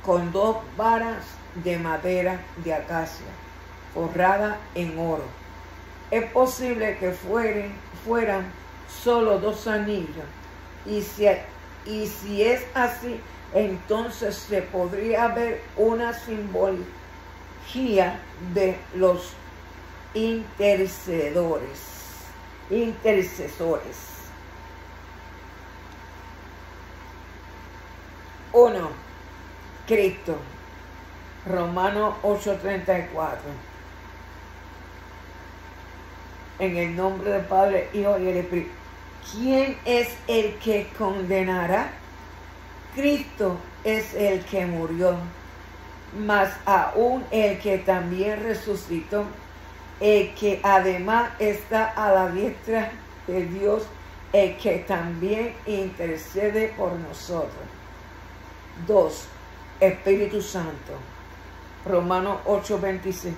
[SPEAKER 2] con 2 varas de madera de acacia, forrada en oro. Es posible que fueran solo 2 anillos, y si es así, entonces se podría ver una simbología de los intercesores. 1. Cristo. Romanos 8:34. En el nombre del Padre, Hijo y el Espíritu. ¿Quién es el que condenará? Cristo es el que murió, mas aún el que también resucitó, el que además está a la diestra de Dios, el que también intercede por nosotros. 2. Espíritu Santo. Romanos 8:26.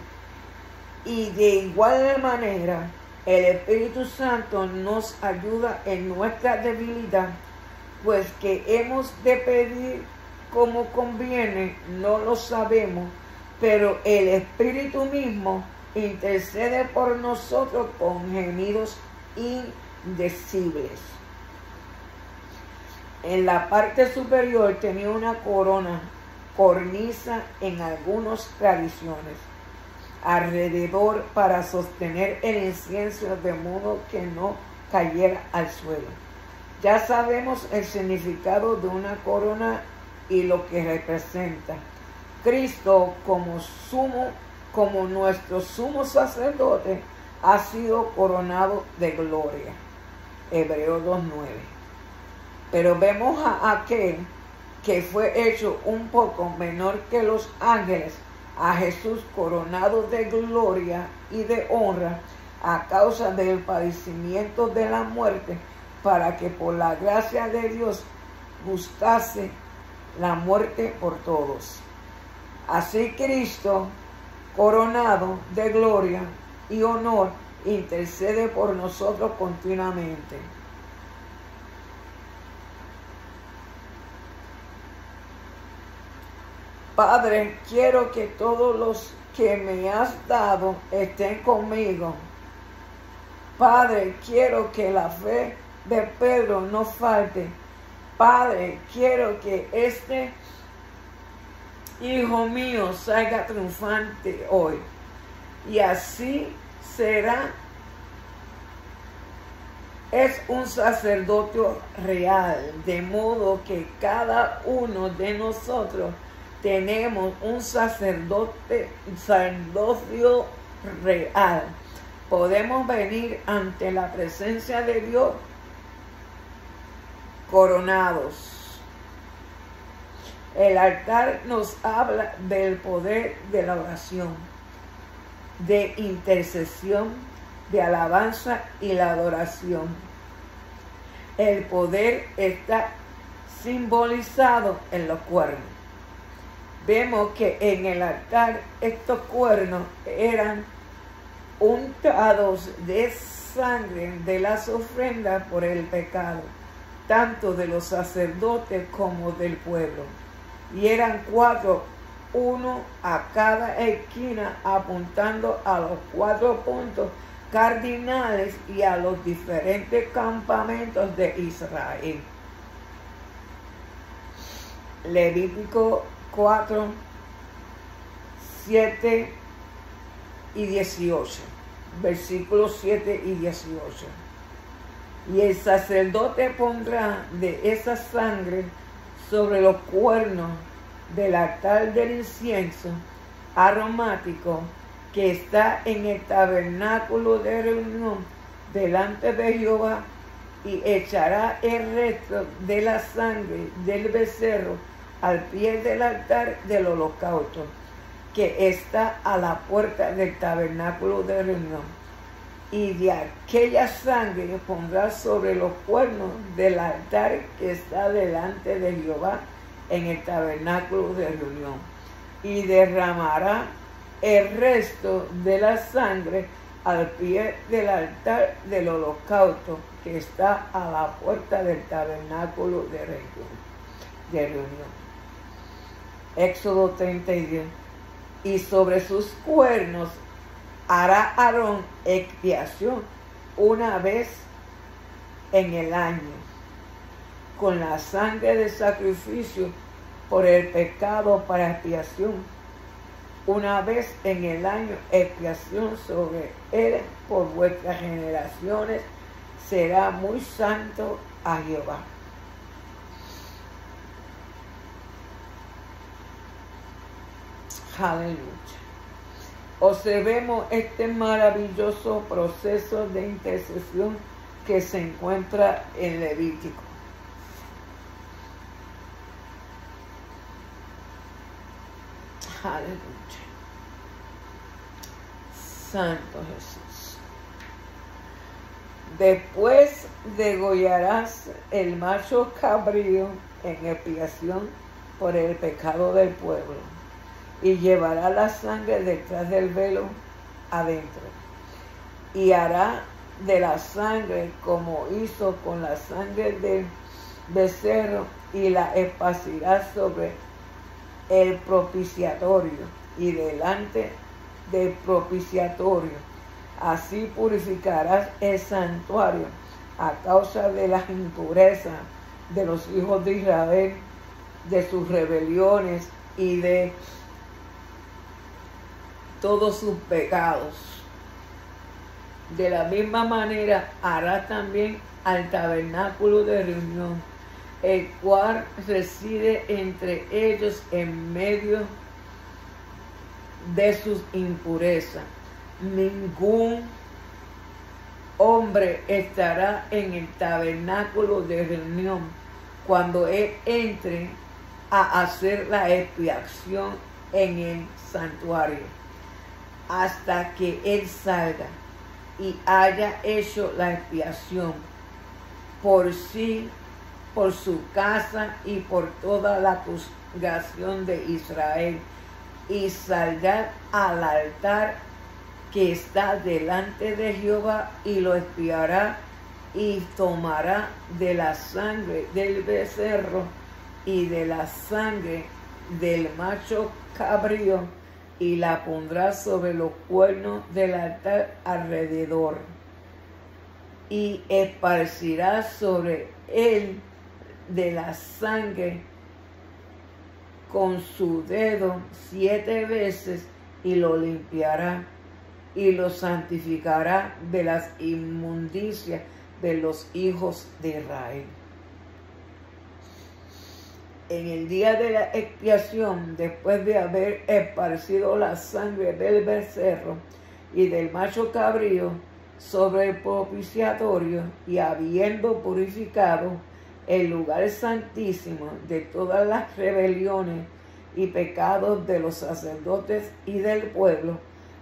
[SPEAKER 2] Y de igual manera, el Espíritu Santo nos ayuda en nuestra debilidad, pues que hemos de pedir como conviene, no lo sabemos, pero el Espíritu mismo intercede por nosotros con gemidos indecibles. En la parte superior tenía una cornisa en algunas tradiciones alrededor para sostener el incienso de modo que no cayera al suelo. Ya sabemos el significado de una corona y lo que representa. Cristo como nuestro sumo sacerdote ha sido coronado de gloria. Hebreos 2:9. Pero vemos a aquel que fue hecho un poco menor que los ángeles, a Jesús coronado de gloria y de honra a causa del padecimiento de la muerte, para que por la gracia de Dios gustase la muerte por todos. Así Cristo, coronado de gloria y honor, intercede por nosotros continuamente. Padre, quiero que todos los que me has dado estén conmigo. Padre, quiero que la fe de Pedro no falte. Padre, quiero que este hijo mío salga triunfante hoy. Y así será. Es un sacerdote real, de modo que cada uno de nosotros tenemos un sacerdocio real. Podemos venir ante la presencia de Dios coronados. El altar nos habla del poder de la oración, de intercesión, de alabanza y la adoración. El poder está simbolizado en los cuernos. Vemos que en el altar estos cuernos eran untados de sangre de las ofrendas por el pecado, tanto de los sacerdotes como del pueblo. Y eran 4, uno a cada esquina, apuntando a los 4 puntos cardinales y a los diferentes campamentos de Israel. Levítico 4, 7 y 18. versículos 7 y 18. Y el sacerdote pondrá de esa sangre sobre los cuernos del altar del incienso aromático que está en el tabernáculo de reunión delante de Jehová, y echará el resto de la sangre del becerro al pie del altar del holocausto, que está a la puerta del tabernáculo de reunión. Y de aquella sangre pondrá sobre los cuernos del altar que está delante de Jehová en el tabernáculo de reunión. Y derramará el resto de la sangre al pie del altar del holocausto que está a la puerta del tabernáculo de reunión. Éxodo 32. Y sobre sus cuernos hará Aarón expiación una vez en el año, con la sangre del sacrificio por el pecado para expiación. Una vez en el año, expiación sobre él por vuestras generaciones, será muy santo a Jehová. Aleluya. Observemos este maravilloso proceso de intercesión que se encuentra en Levítico. Aleluya. Santo Jesús. Después degollarás el macho cabrío en expiación por el pecado del pueblo, y llevará la sangre detrás del velo adentro, y hará de la sangre como hizo con la sangre del becerro, y la esparcirá sobre el propiciatorio y delante del propiciatorio. Así purificarás el santuario a causa de las impurezas de los hijos de Israel, de sus rebeliones y de todos sus pecados. De la misma manera hará también al tabernáculo de reunión, el cual reside entre ellos en medio de sus impurezas. Ningún hombre estará en el tabernáculo de reunión cuando él entre a hacer la expiación en el santuario, hasta que él salga y haya hecho la expiación por sí, por su casa y por toda la congregación de Israel, y saldrá al altar que está delante de Jehová, y lo expiará, y tomará de la sangre del becerro y de la sangre del macho cabrío, y la pondrá sobre los cuernos del altar alrededor, y esparcirá sobre él de la sangre con su dedo 7 veces, y lo limpiará y lo santificará de las inmundicias de los hijos de Israel. En el día de la expiación, después de haber esparcido la sangre del becerro y del macho cabrío sobre el propiciatorio, y habiendo purificado el lugar santísimo de todas las rebeliones y pecados de los sacerdotes y del pueblo,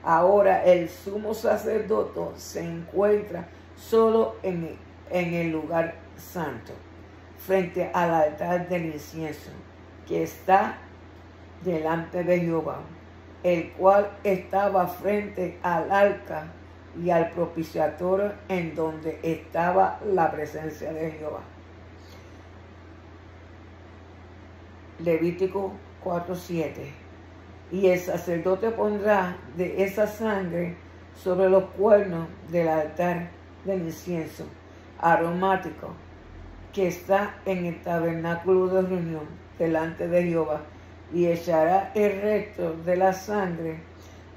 [SPEAKER 2] ahora el sumo sacerdote se encuentra solo en el lugar santo, frente al altar del incienso, que está delante de Jehová, el cual estaba frente al arca y al propiciatorio, en donde estaba la presencia de Jehová. Levítico 4:7. Y el sacerdote pondrá de esa sangre sobre los cuernos del altar del incienso aromático, que está en el tabernáculo de reunión delante de Jehová, y echará el resto de la sangre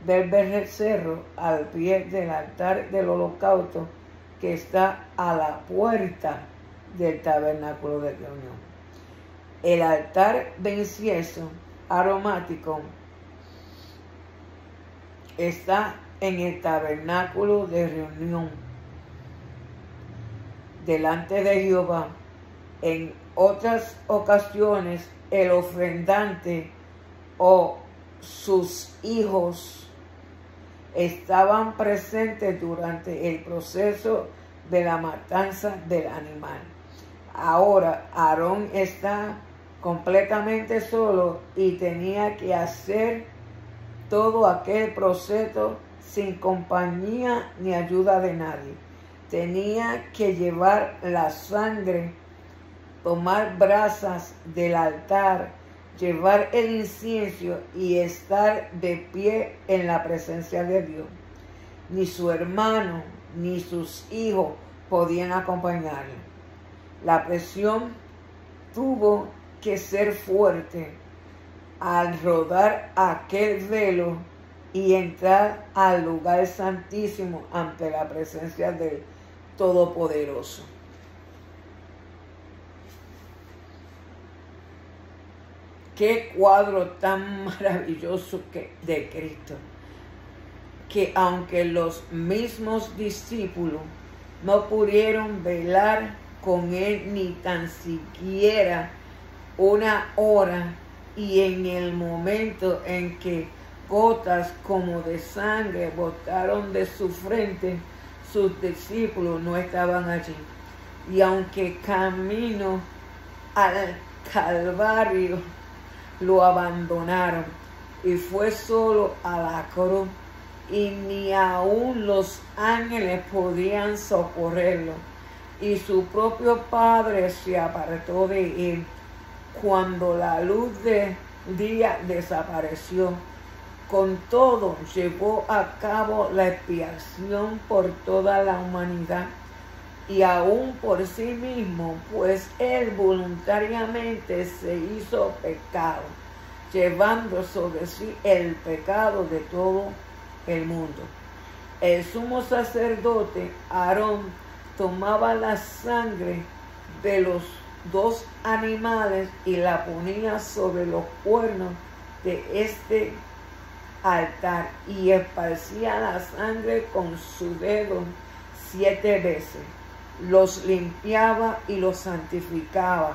[SPEAKER 2] del becerro al pie del altar del holocausto que está a la puerta del tabernáculo de reunión. El altar de incienso aromático está en el tabernáculo de reunión delante de Jehová. En otras ocasiones el ofrendante o sus hijos estaban presentes durante el proceso de la matanza del animal. Ahora Aarón está completamente solo y tenía que hacer todo aquel proceso sin compañía ni ayuda de nadie. Tenía que llevar la sangre, tomar brasas del altar, llevar el incienso y estar de pie en la presencia de Dios. Ni su hermano ni sus hijos podían acompañarle. La presión tuvo que ser fuerte al rodar aquel velo y entrar al lugar santísimo ante la presencia del Todopoderoso. Qué cuadro tan maravilloso de Cristo, que aunque los mismos discípulos no pudieron velar con él ni tan siquiera una hora, y en el momento en que gotas como de sangre botaron de su frente, sus discípulos no estaban allí. Y aunque camino al Calvario lo abandonaron y fue solo a la cruz, y ni aun los ángeles podían socorrerlo, y su propio Padre se apartó de él cuando la luz del día desapareció. Con todo, llevó a cabo la expiación por toda la humanidad y aún por sí mismo, pues él voluntariamente se hizo pecado, llevando sobre sí el pecado de todo el mundo. El sumo sacerdote Aarón tomaba la sangre de los dos animales y la ponía sobre los cuernos de este altar y esparcía la sangre con su dedo 7 veces. Los limpiaba y los santificaba.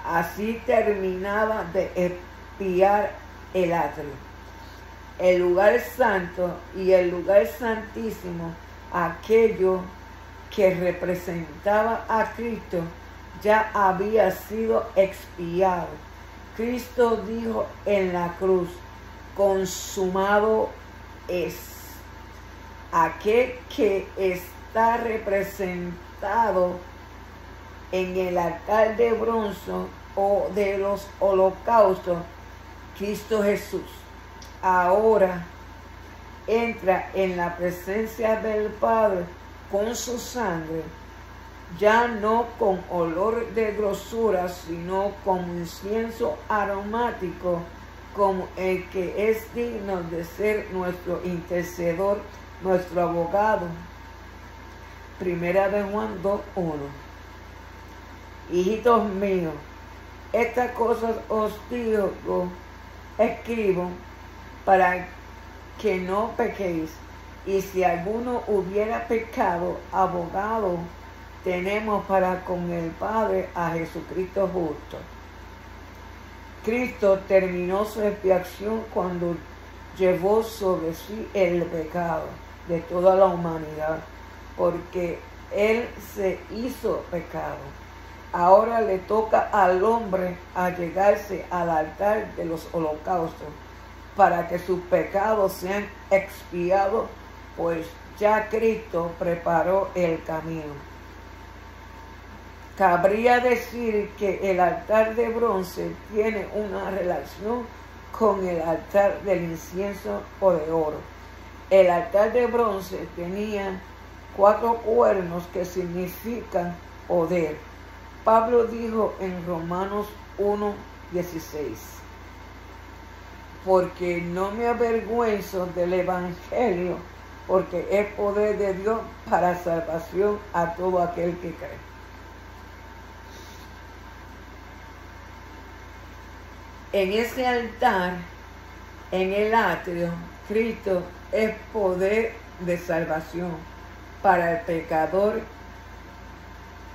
[SPEAKER 2] Así terminaba de expiar el atrio, el lugar santo y el lugar santísimo. Aquello que representaba a Cristo ya había sido expiado. Cristo dijo en la cruz: consumado es. Aquel que está representado en el altar de bronce o de los holocaustos, Cristo Jesús, ahora entra en la presencia del Padre con su sangre, ya no con olor de grosura, sino con incienso aromático, como el que es digno de ser nuestro intercedor, nuestro abogado. Primera de Juan 2:1. Hijitos míos, estas cosas os digo, escribo, para que no pequéis. Y si alguno hubiera pecado, abogado tenemos para con el Padre a Jesucristo justo. Cristo terminó su expiación cuando llevó sobre sí el pecado de toda la humanidad, porque Él se hizo pecado. Ahora le toca al hombre allegarse al altar de los holocaustos para que sus pecados sean expiados, pues ya Cristo preparó el camino. Cabría decir que el altar de bronce tiene una relación con el altar del incienso o de oro. El altar de bronce tenía 4 cuernos que significan poder. Pablo dijo en Romanos 1:16: porque no me avergüenzo del Evangelio, porque es poder de Dios para salvación a todo aquel que cree. En ese altar, en el atrio, Cristo es poder de salvación para el pecador.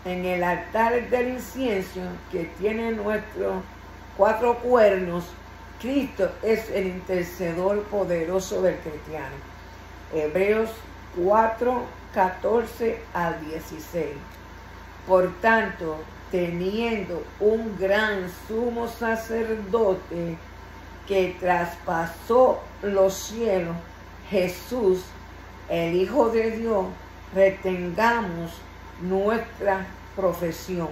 [SPEAKER 2] En el altar del incienso que tiene nuestros 4 cuernos, Cristo es el intercedor poderoso del cristiano. Hebreos 4, 14 al 16. Por tanto, teniendo un gran sumo sacerdote que traspasó los cielos, Jesús, el Hijo de Dios, retengamos nuestra profesión,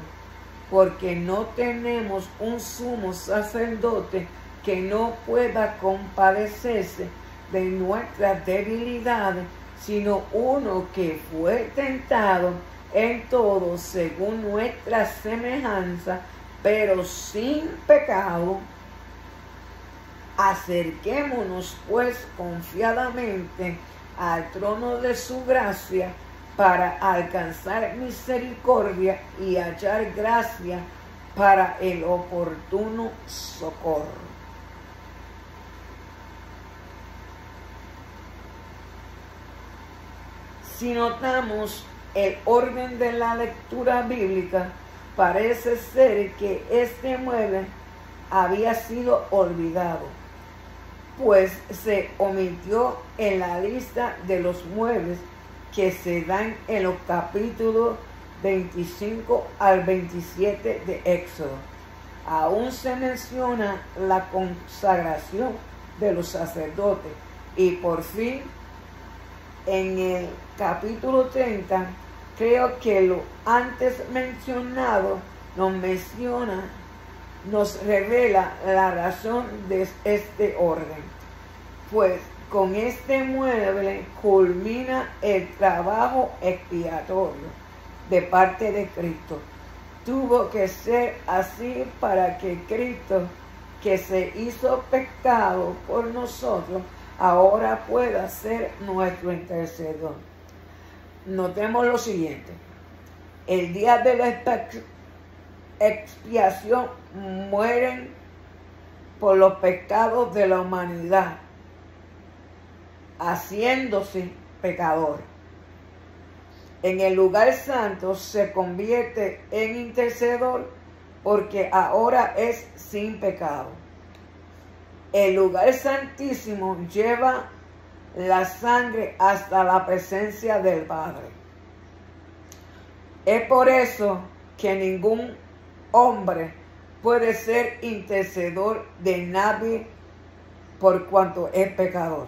[SPEAKER 2] porque no tenemos un sumo sacerdote que no pueda compadecerse de nuestras debilidades, sino uno que fue tentado en todo según nuestra semejanza, pero sin pecado. Acerquémonos pues confiadamente al trono de su gracia para alcanzar misericordia y hallar gracia para el oportuno socorro. Si notamos el orden de la lectura bíblica, parece ser que este mueble había sido olvidado, pues se omitió en la lista de los muebles que se dan en los capítulos 25 al 27 de Éxodo. Aún se menciona la consagración de los sacerdotes y por fin en el capítulo 30, creo que lo antes mencionado nos revela la razón de este orden. Pues con este mueble culmina el trabajo expiatorio de parte de Cristo. Tuvo que ser así para que Cristo, que se hizo pecado por nosotros, ahora pueda ser nuestro intercesor. Notemos lo siguiente. El día de la expiación mueren por los pecados de la humanidad, haciéndose pecador. En el lugar santo se convierte en intercedor porque ahora es sin pecado. El lugar santísimo lleva la sangre hasta la presencia del Padre. Es por eso que ningún hombre puede ser intercedor de nadie por cuanto es pecador.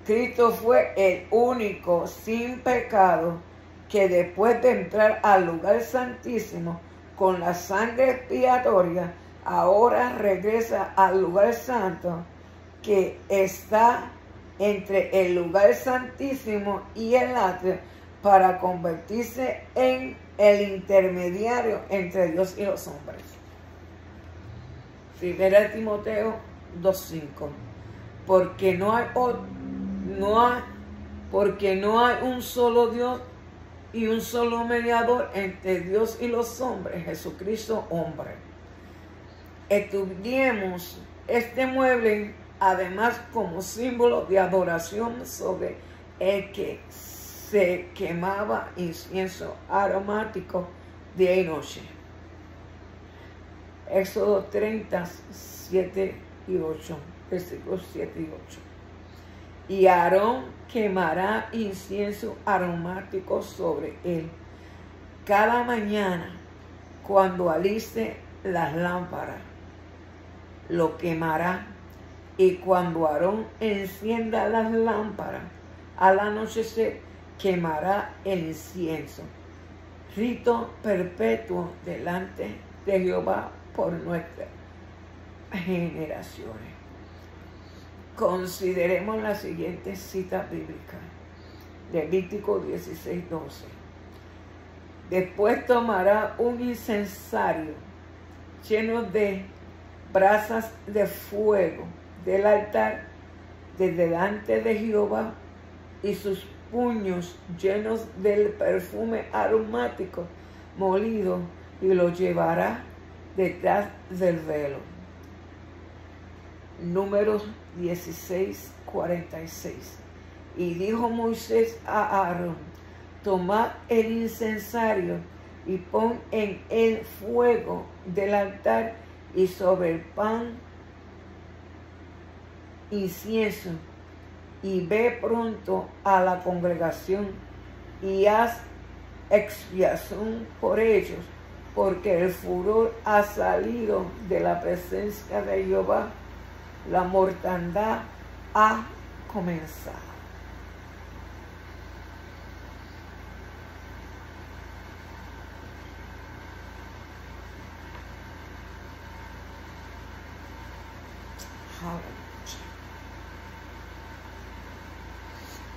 [SPEAKER 2] Cristo fue el único sin pecado que después de entrar al lugar santísimo con la sangre expiatoria, ahora regresa al lugar santo que está entre el lugar santísimo y el atrio para convertirse en el intermediario entre Dios y los hombres. 1 Timoteo 2:5. Porque no hay un solo Dios y un solo mediador entre Dios y los hombres, Jesucristo hombre. Estudiemos este mueble además como símbolo de adoración sobre el que se quemaba incienso aromático día y noche. Éxodo 37 y 8, versículos 7 y 8. Y Aarón quemará incienso aromático sobre él cada mañana cuando aliste las lámparas. Lo quemará, y cuando Aarón encienda las lámparas al anochecer, quemará el incienso. Rito perpetuo delante de Jehová por nuestras generaciones. Consideremos la siguiente cita bíblica. Levítico 16:12. Después tomará un incensario lleno de brasas de fuego del altar de delante de Jehová y sus puños llenos del perfume aromático molido, y lo llevará detrás del velo. Números 16:46. Y dijo Moisés a Aarón: tomad el incensario y pon en el fuego del altar y sobre el pan incienso, y ve pronto a la congregación y haz expiación por ellos, porque el furor ha salido de la presencia de Jehová, la mortandad ha comenzado.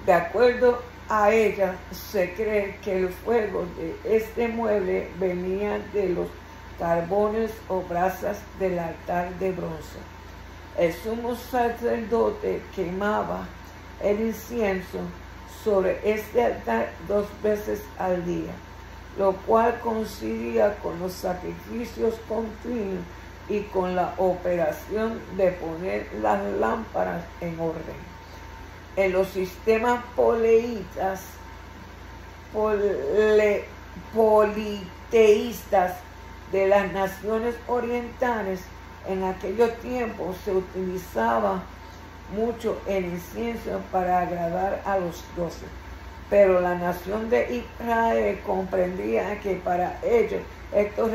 [SPEAKER 2] De acuerdo a ella, se cree que el fuego de este mueble venía de los carbones o brasas del altar de bronce. El sumo sacerdote quemaba el incienso sobre este altar 2 veces al día, lo cual coincidía con los sacrificios continuos y con la operación de poner las lámparas en orden. En los sistemas politeístas de las naciones orientales, en aquellos tiempos se utilizaba mucho el incienso para agradar a los dioses, pero la nación de Israel comprendía que para ellos esto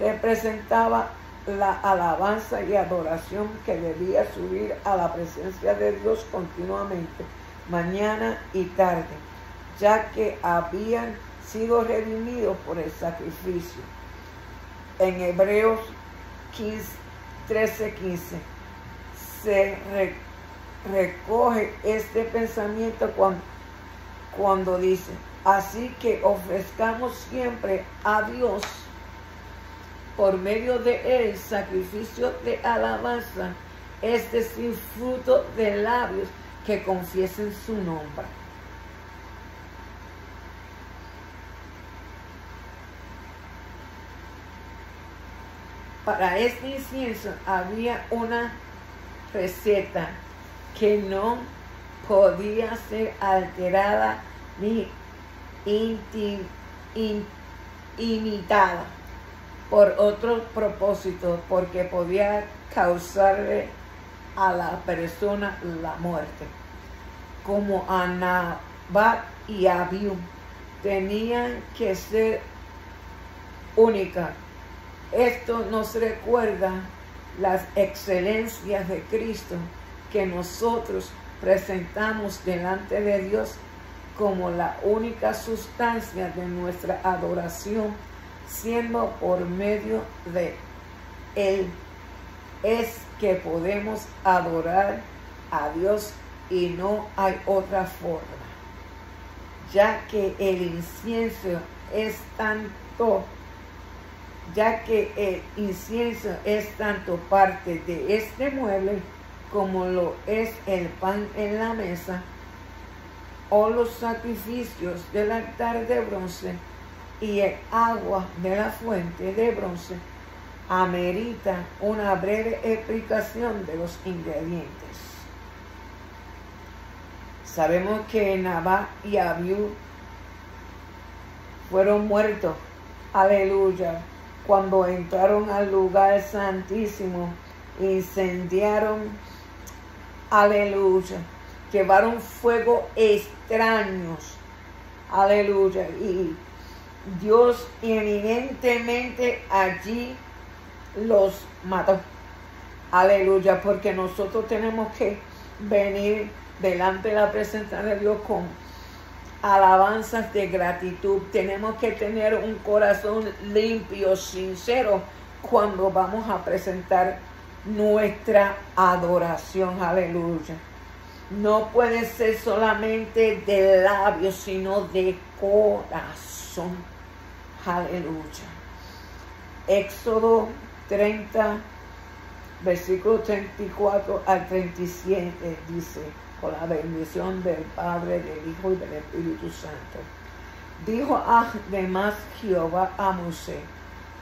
[SPEAKER 2] representaba la alabanza y adoración que debía subir a la presencia de Dios continuamente, mañana y tarde, ya que habían sido redimidos por el sacrificio. En Hebreos 13:15 se recoge este pensamiento cuando dice: así que ofrezcamos siempre a Dios por medio de él sacrificio de alabanza, es decir, fruto de labios que confiesen su nombre. Para este incienso había una receta que no podía ser alterada ni imitada por otro propósito, porque podía causarle a la persona la muerte. Como a Nabat y Abiú, tenían que ser únicas. Esto nos recuerda las excelencias de Cristo que nosotros presentamos delante de Dios como la única sustancia de nuestra adoración, siendo por medio de él es que podemos adorar a Dios y no hay otra forma, ya que el incienso es tanto parte de este mueble como lo es el pan en la mesa o los sacrificios del altar de bronce y el agua de la fuente de bronce, amerita una breve explicación de los ingredientes. Sabemos que Nabat y Abiú fueron muertos, aleluya, cuando entraron al lugar santísimo, incendiaron, aleluya, llevaron fuego extraños, aleluya, y Dios eminentemente allí los mató, aleluya, porque nosotros tenemos que venir delante de la presencia de Dios con alabanzas de gratitud. Tenemos que tener un corazón limpio, sincero, cuando vamos a presentar nuestra adoración, aleluya. No puede ser solamente de labios, sino de corazón, aleluya. Éxodo 30, versículo 34 al 37, dice, con la bendición del Padre, del Hijo y del Espíritu Santo. Dijo además Jehová a Moisés: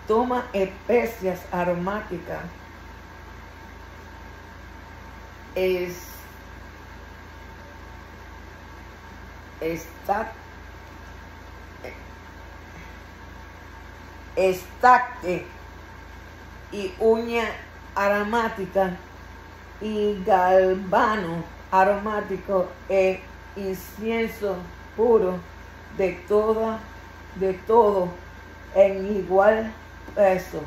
[SPEAKER 2] toma especias aromáticas, estacte y uña aromática y galvano aromático e incienso puro de todo en igual peso,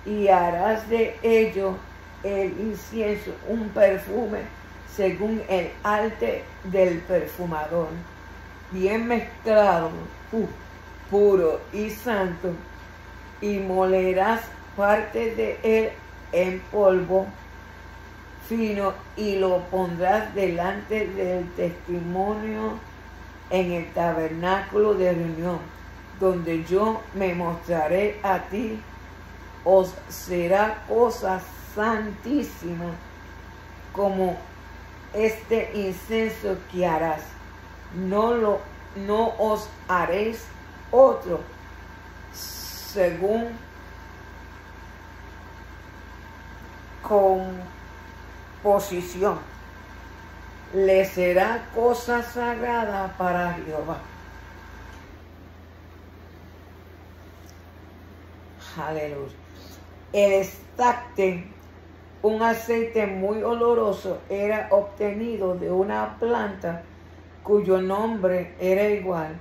[SPEAKER 2] y harás de ello el incienso un perfume según el arte del perfumador, bien mezclado, puro y santo, y molerás parte de él en polvo fino y lo pondrás delante del testimonio en el tabernáculo de reunión, donde yo me mostraré a ti. Os será cosa santísima como este incienso que harás. No os haréis otro según composición. Le será cosa sagrada para Jehová. Aleluya. El estacte, un aceite muy oloroso, era obtenido de una planta cuyo nombre era igual.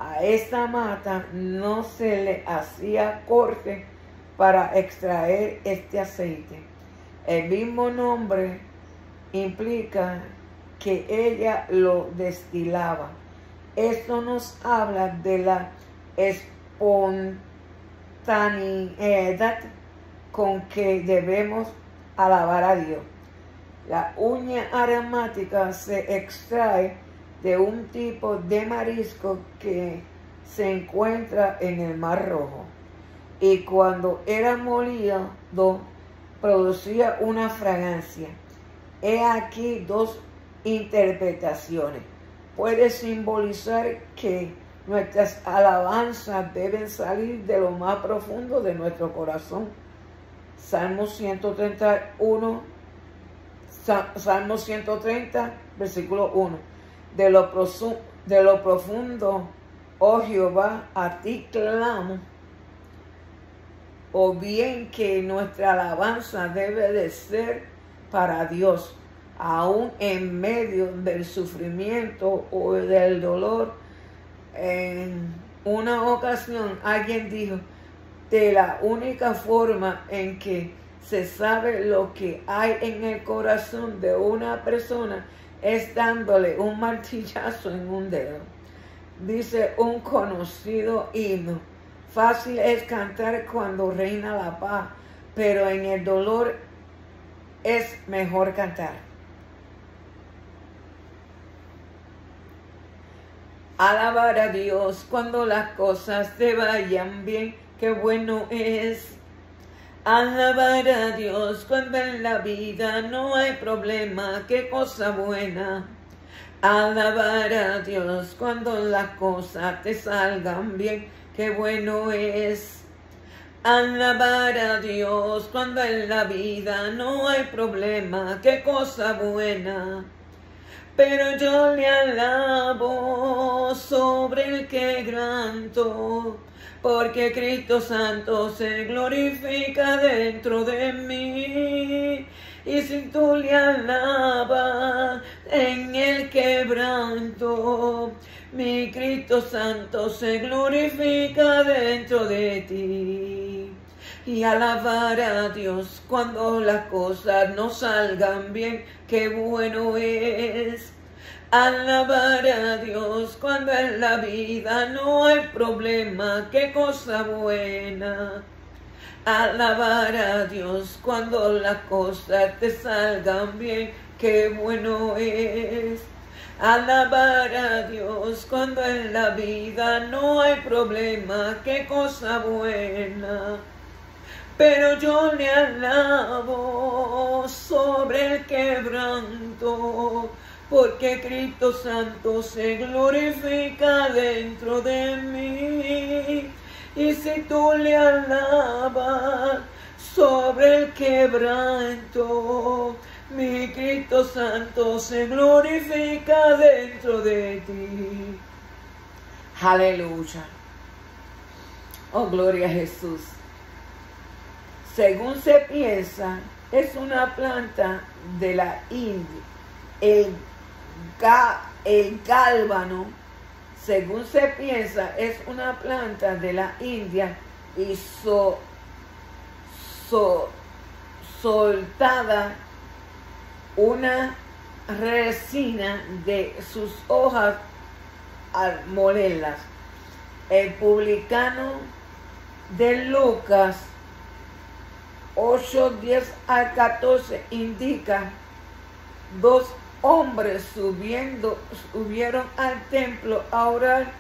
[SPEAKER 2] A esta mata no se le hacía corte para extraer este aceite. El mismo nombre implica que ella lo destilaba. Esto nos habla de la espontaneidad con que debemos alabar a Dios. La uña aromática se extrae de un tipo de marisco que se encuentra en el Mar Rojo, y cuando era molido producía una fragancia. He aquí dos interpretaciones. Puede simbolizar que nuestras alabanzas deben salir de lo más profundo de nuestro corazón. Salmo 131, Salmo 130, versículo 1. De lo profundo, oh Jehová, a ti clamo. O bien que nuestra alabanza debe de ser para Dios, aún en medio del sufrimiento o del dolor. En una ocasión alguien dijo: de la única forma en que se sabe lo que hay en el corazón de una persona es dándole un martillazo en un dedo. Dice un conocido himno: fácil es cantar cuando reina la paz, pero en el dolor es mejor cantar. Alabar a Dios cuando las cosas te vayan bien, qué bueno es. Alabar a Dios cuando en la vida no hay problema, qué cosa buena. Alabar a Dios cuando las cosas te salgan bien, qué bueno es. Alabar a Dios cuando en la vida no hay problema, qué cosa buena. Pero yo le alabo sobre el quebranto, porque Cristo Santo se glorifica dentro de mí. Y si tú le alabas en el quebranto, mi Cristo Santo se glorifica dentro de ti. Y alabar a Dios cuando las cosas no salgan bien, qué bueno es. Alabar a Dios cuando en la vida no hay problema, qué cosa buena. Alabar a Dios cuando las cosas te salgan bien, qué bueno es. Alabar a Dios cuando en la vida no hay problema, qué cosa buena. pero yo le alabo sobre el quebranto, porque Cristo Santo se glorifica dentro de mí. Y si tú le alabas sobre el quebranto, mi Cristo Santo se glorifica dentro de ti. Aleluya. Oh, gloria a Jesús. Según se piensa, es una planta de la India. El gálbano, según se piensa, es una planta de la India y soltada una resina de sus hojas al molerlas. El publicano de Lucas 8, 10 al 14 indica: dos hombres subieron al templo a orar.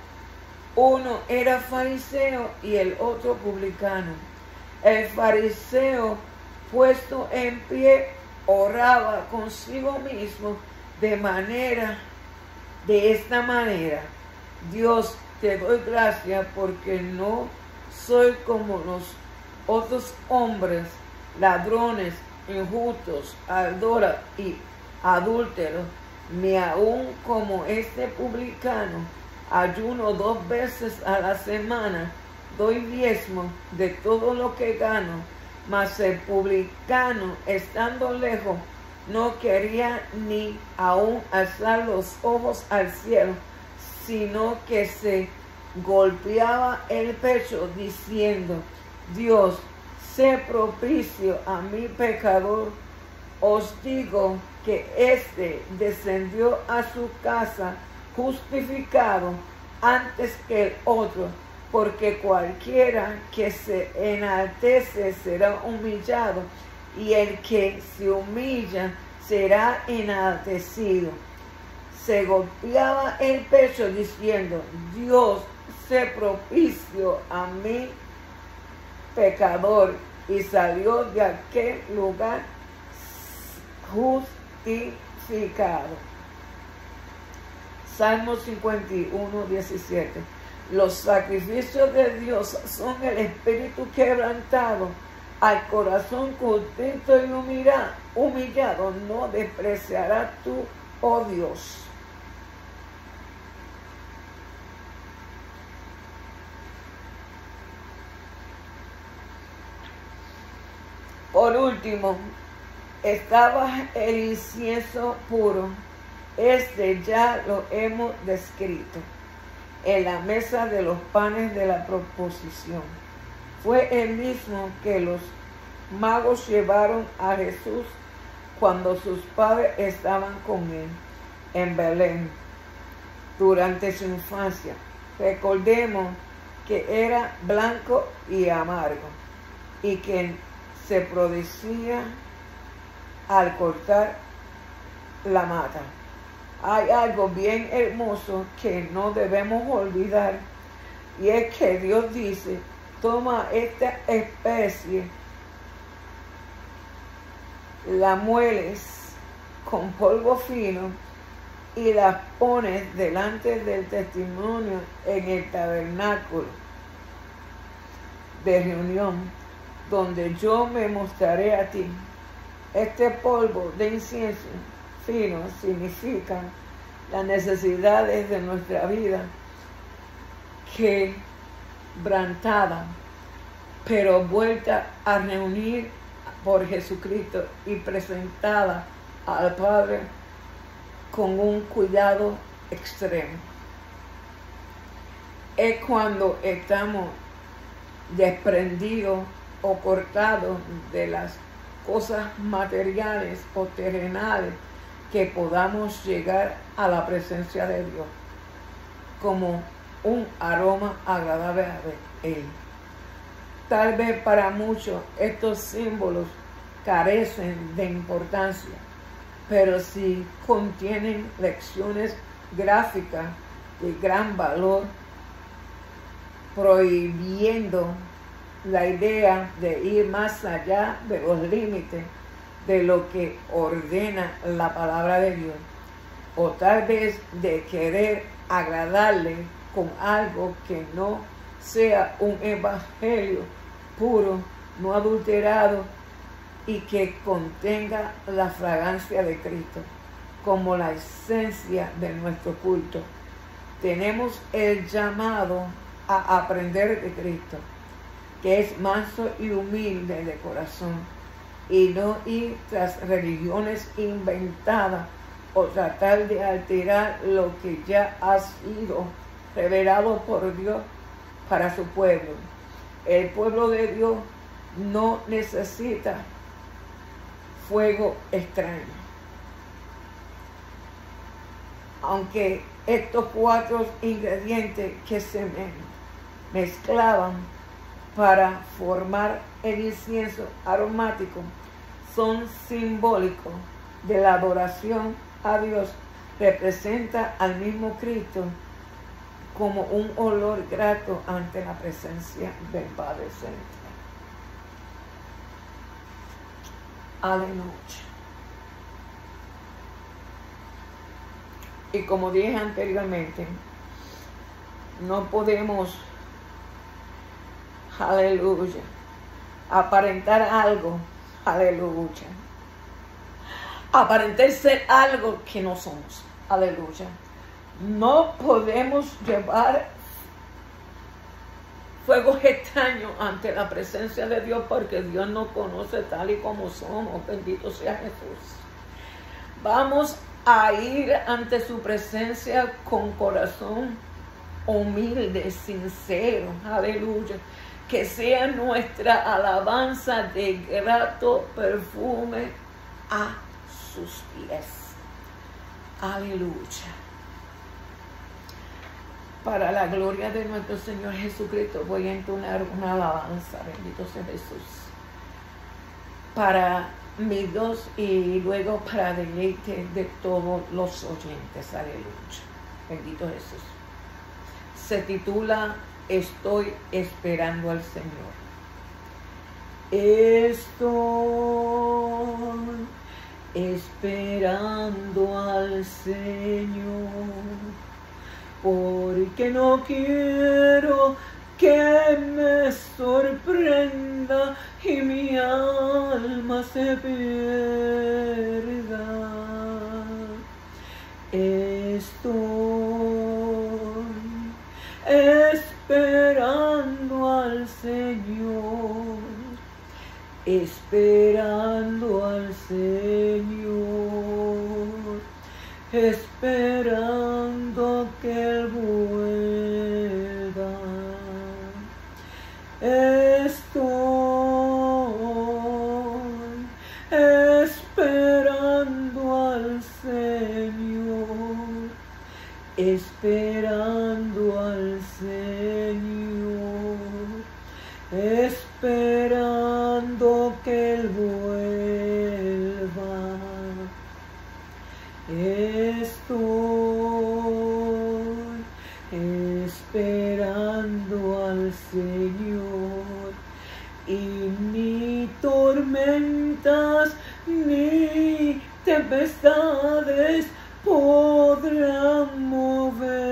[SPEAKER 2] Uno era fariseo y el otro publicano. El fariseo, puesto en pie, oraba consigo mismo de esta manera: Dios, te doy gracias porque no soy como los otros hombres, ladrones, injustos, adúlteros, ni aun como este publicano. Ayuno 2 veces a la semana, doy diezmo de todo lo que gano. Mas el publicano, estando lejos, no quería ni aun alzar los ojos al cielo, sino que se golpeaba el pecho diciendo: Dios, sé propicio a mi pecador. Os digo que éste descendió a su casa justificado antes que el otro, porque cualquiera que se enaltece será humillado, y el que se humilla será enaltecido. Se golpeaba el pecho diciendo: Dios, sé propicio a mi pecador, y salió de aquel lugar justificado. Salmo 51, 17. Los sacrificios de Dios son el espíritu quebrantado. Al corazón contrito y humillado no despreciarás tú, oh Dios. Por último, estaba el incienso puro. Este ya lo hemos descrito en la mesa de los panes de la proposición. Fue el mismo que los magos llevaron a Jesús cuando sus padres estaban con él en Belén durante su infancia. Recordemos que era blanco y amargo y que se producía al cortar la mata. Hay algo bien hermoso que no debemos olvidar, y es que Dios dice: toma esta especie, la mueles con polvo fino y la pones delante del testimonio en el tabernáculo de reunión, donde yo me mostraré a ti. Este polvo de incienso fino significa las necesidades de nuestra vida quebrantada, pero vuelta a reunir por Jesucristo y presentada al Padre con un cuidado extremo. Es cuando estamos desprendidos o cortados de las cosas materiales o terrenales que podamos llegar a la presencia de Dios como un aroma agradable a Él. Tal vez para muchos estos símbolos carecen de importancia, pero sí contienen lecciones gráficas de gran valor, prohibiendo la idea de ir más allá de los límites de lo que ordena la palabra de Dios, o tal vez de querer agradarle con algo que no sea un evangelio puro, no adulterado y que contenga la fragancia de Cristo como la esencia de nuestro culto. Tenemos el llamado a aprender de Cristo, que es manso y humilde de corazón, y no ir tras religiones inventadas o tratar de alterar lo que ya ha sido revelado por Dios para su pueblo. El pueblo de Dios no necesita fuego extraño. Aunque estos 4 ingredientes que se mezclaban para formar el incienso aromático son simbólicos de la adoración a Dios, representa al mismo Cristo como un olor grato ante la presencia del Padre Celestial. Aleluya. Y como dije anteriormente, no podemos, aleluya, aparentar algo, aleluya, aparentar ser algo que no somos, aleluya. No podemos llevar fuegos extraños ante la presencia de Dios, porque Dios nos conoce tal y como somos. Bendito sea Jesús. Vamos a ir ante su presencia con corazón humilde, sincero, aleluya. Que sea nuestra alabanza de grato perfume a sus pies. Aleluya. Para la gloria de nuestro Señor Jesucristo voy a entonar una alabanza, bendito sea Jesús, para mi Dios y luego para deleite de todos los oyentes. Aleluya. Bendito Jesús. Se titula Estoy esperando al Señor. Estoy esperando al Señor, porque no quiero que me sorprenda y mi alma se pierda. Estoy esperando al Señor, esperando al Señor, esperando que Él vuelva. Estoy esperando al Señor, esperando al Señor, esperando que Él vuelva. Estoy esperando al Señor, y ni tormentas ni tempestades podrán moverme.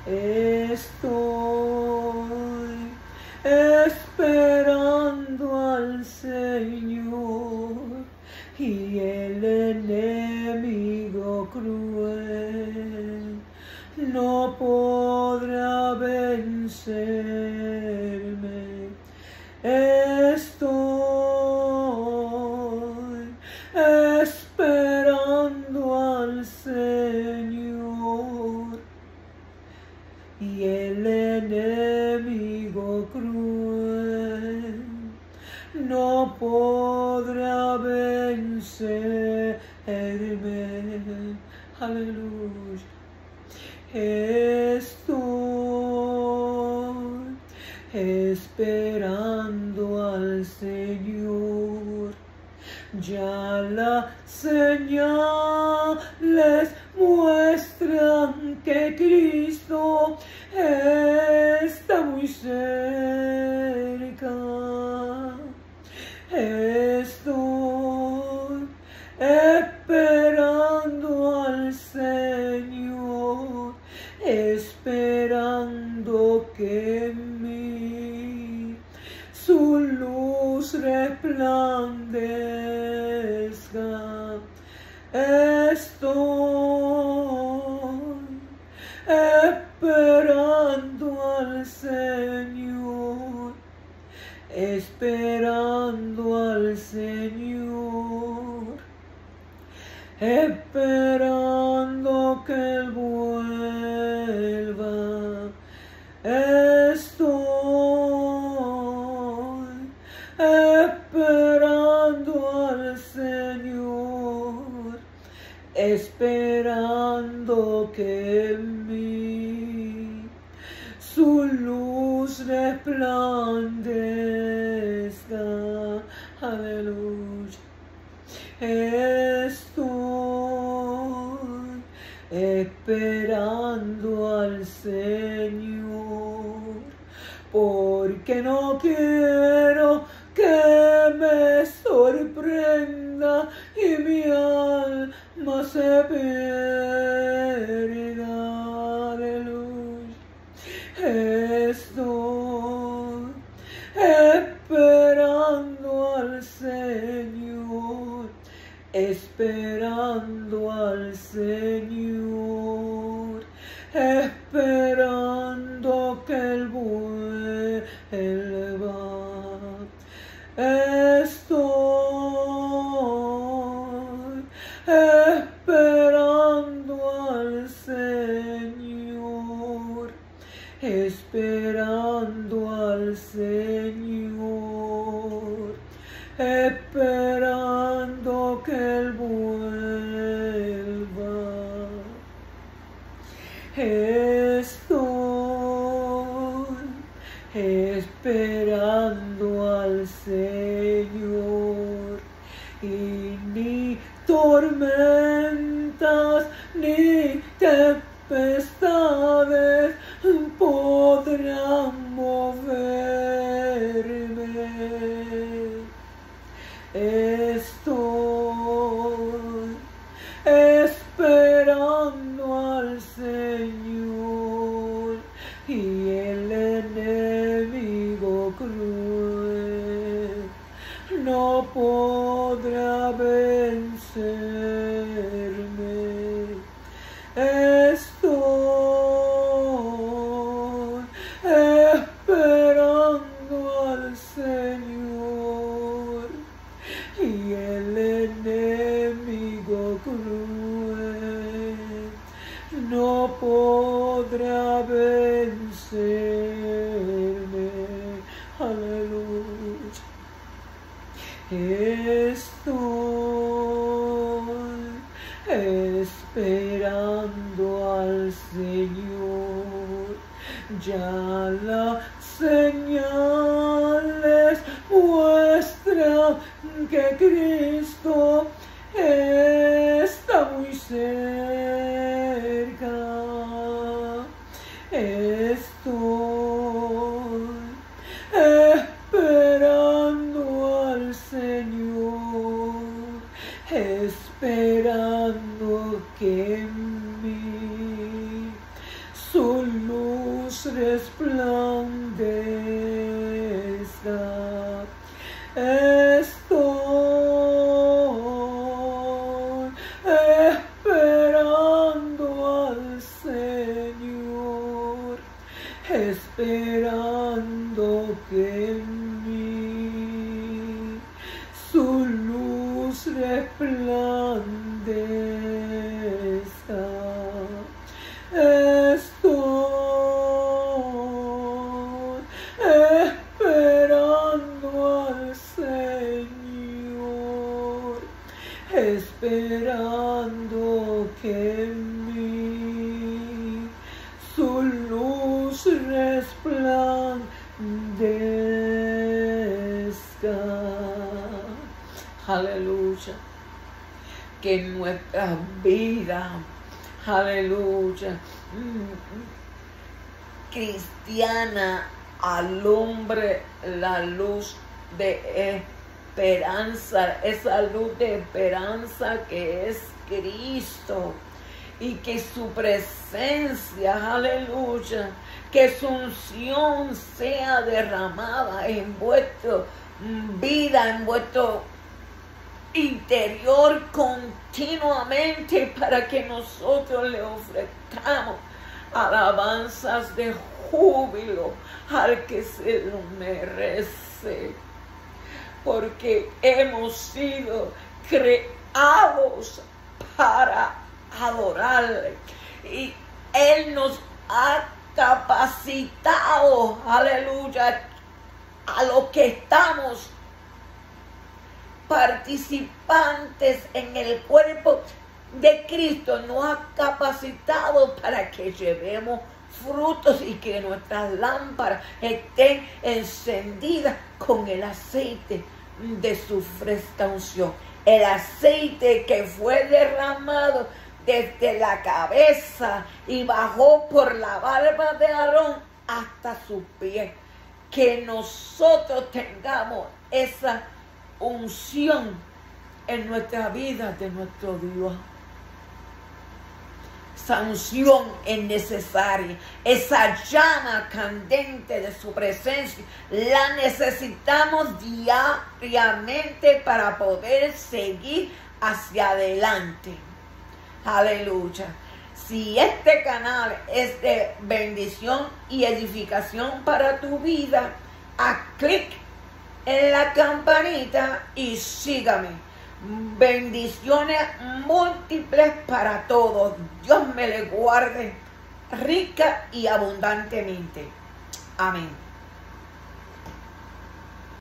[SPEAKER 2] Estoy esperando al Señor, y el enemigo cruel no podrá vencerme. Estoy esperando al Señor, y el enemigo cruel no podrá vencerme. Aleluya. Estoy esperando al Señor. Ya las señales muestran que Cristo está muy cerca. Estoy esperando al Señor, esperando que en mí su luz resplandezca. Estoy esperando al Señor, esperando al Señor, esperando que Él vuelva. Estoy esperando al Señor, esperando que en mí su luz resplandezca. Aleluya. Estoy esperando al Señor, porque no quiero que me sorprenda y mi alma se pierda. Aleluya. Estoy esperando al Señor, esperando al Señor, esperando que Él vuelva. Estoy esperando al Señor, esperando al Señor, esperando que Él vuelva. Estoy esperando al Señor, y ni tormentas ni tempestades podrán moverme. Estoy esperando al Señor, y el enemigo cruel no podrá vencerme. Estoy esperando al Señor, y el enemigo cruel no podrá vencerme. Aleluya. Estoy esperando al Señor, ya las señales muestran que Cristo está muy cerca. Estoy esperando al Señor, esperando que en mí su luz resplandezca. Estoy esperando al Señor, esperando que en mí su luz resplandezca. Estoy esperando al Señor, esperando que en mí su luz resplandezca. Aleluya. Que en nuestra vida, aleluya, cristiana alumbre la luz de esperanza, esa luz de esperanza que es Cristo, y que su presencia, aleluya, que su unción sea derramada en vuestra vida, en vuestro interior continuamente, para que nosotros le ofrezcamos alabanzas de júbilo al que se lo merece, porque hemos sido creados para adorarle, y Él nos ha capacitado, aleluya, a los que estamos participantes en el cuerpo de Cristo, nos ha capacitado para que llevemos frutos y que nuestras lámparas estén encendidas con el aceite de su fresca unción, el aceite que fue derramado desde la cabeza y bajó por la barba de Aarón hasta sus pies. Que nosotros tengamos esa unción en nuestra vida de nuestro Dios. Esa unción es necesaria, esa llama candente de su presencia la necesitamos diariamente para poder seguir hacia adelante. Aleluya. Si este canal es de bendición y edificación para tu vida, haz clic en la campanita y sígame. Bendiciones múltiples para todos. Dios me les guarde rica y abundantemente. Amén.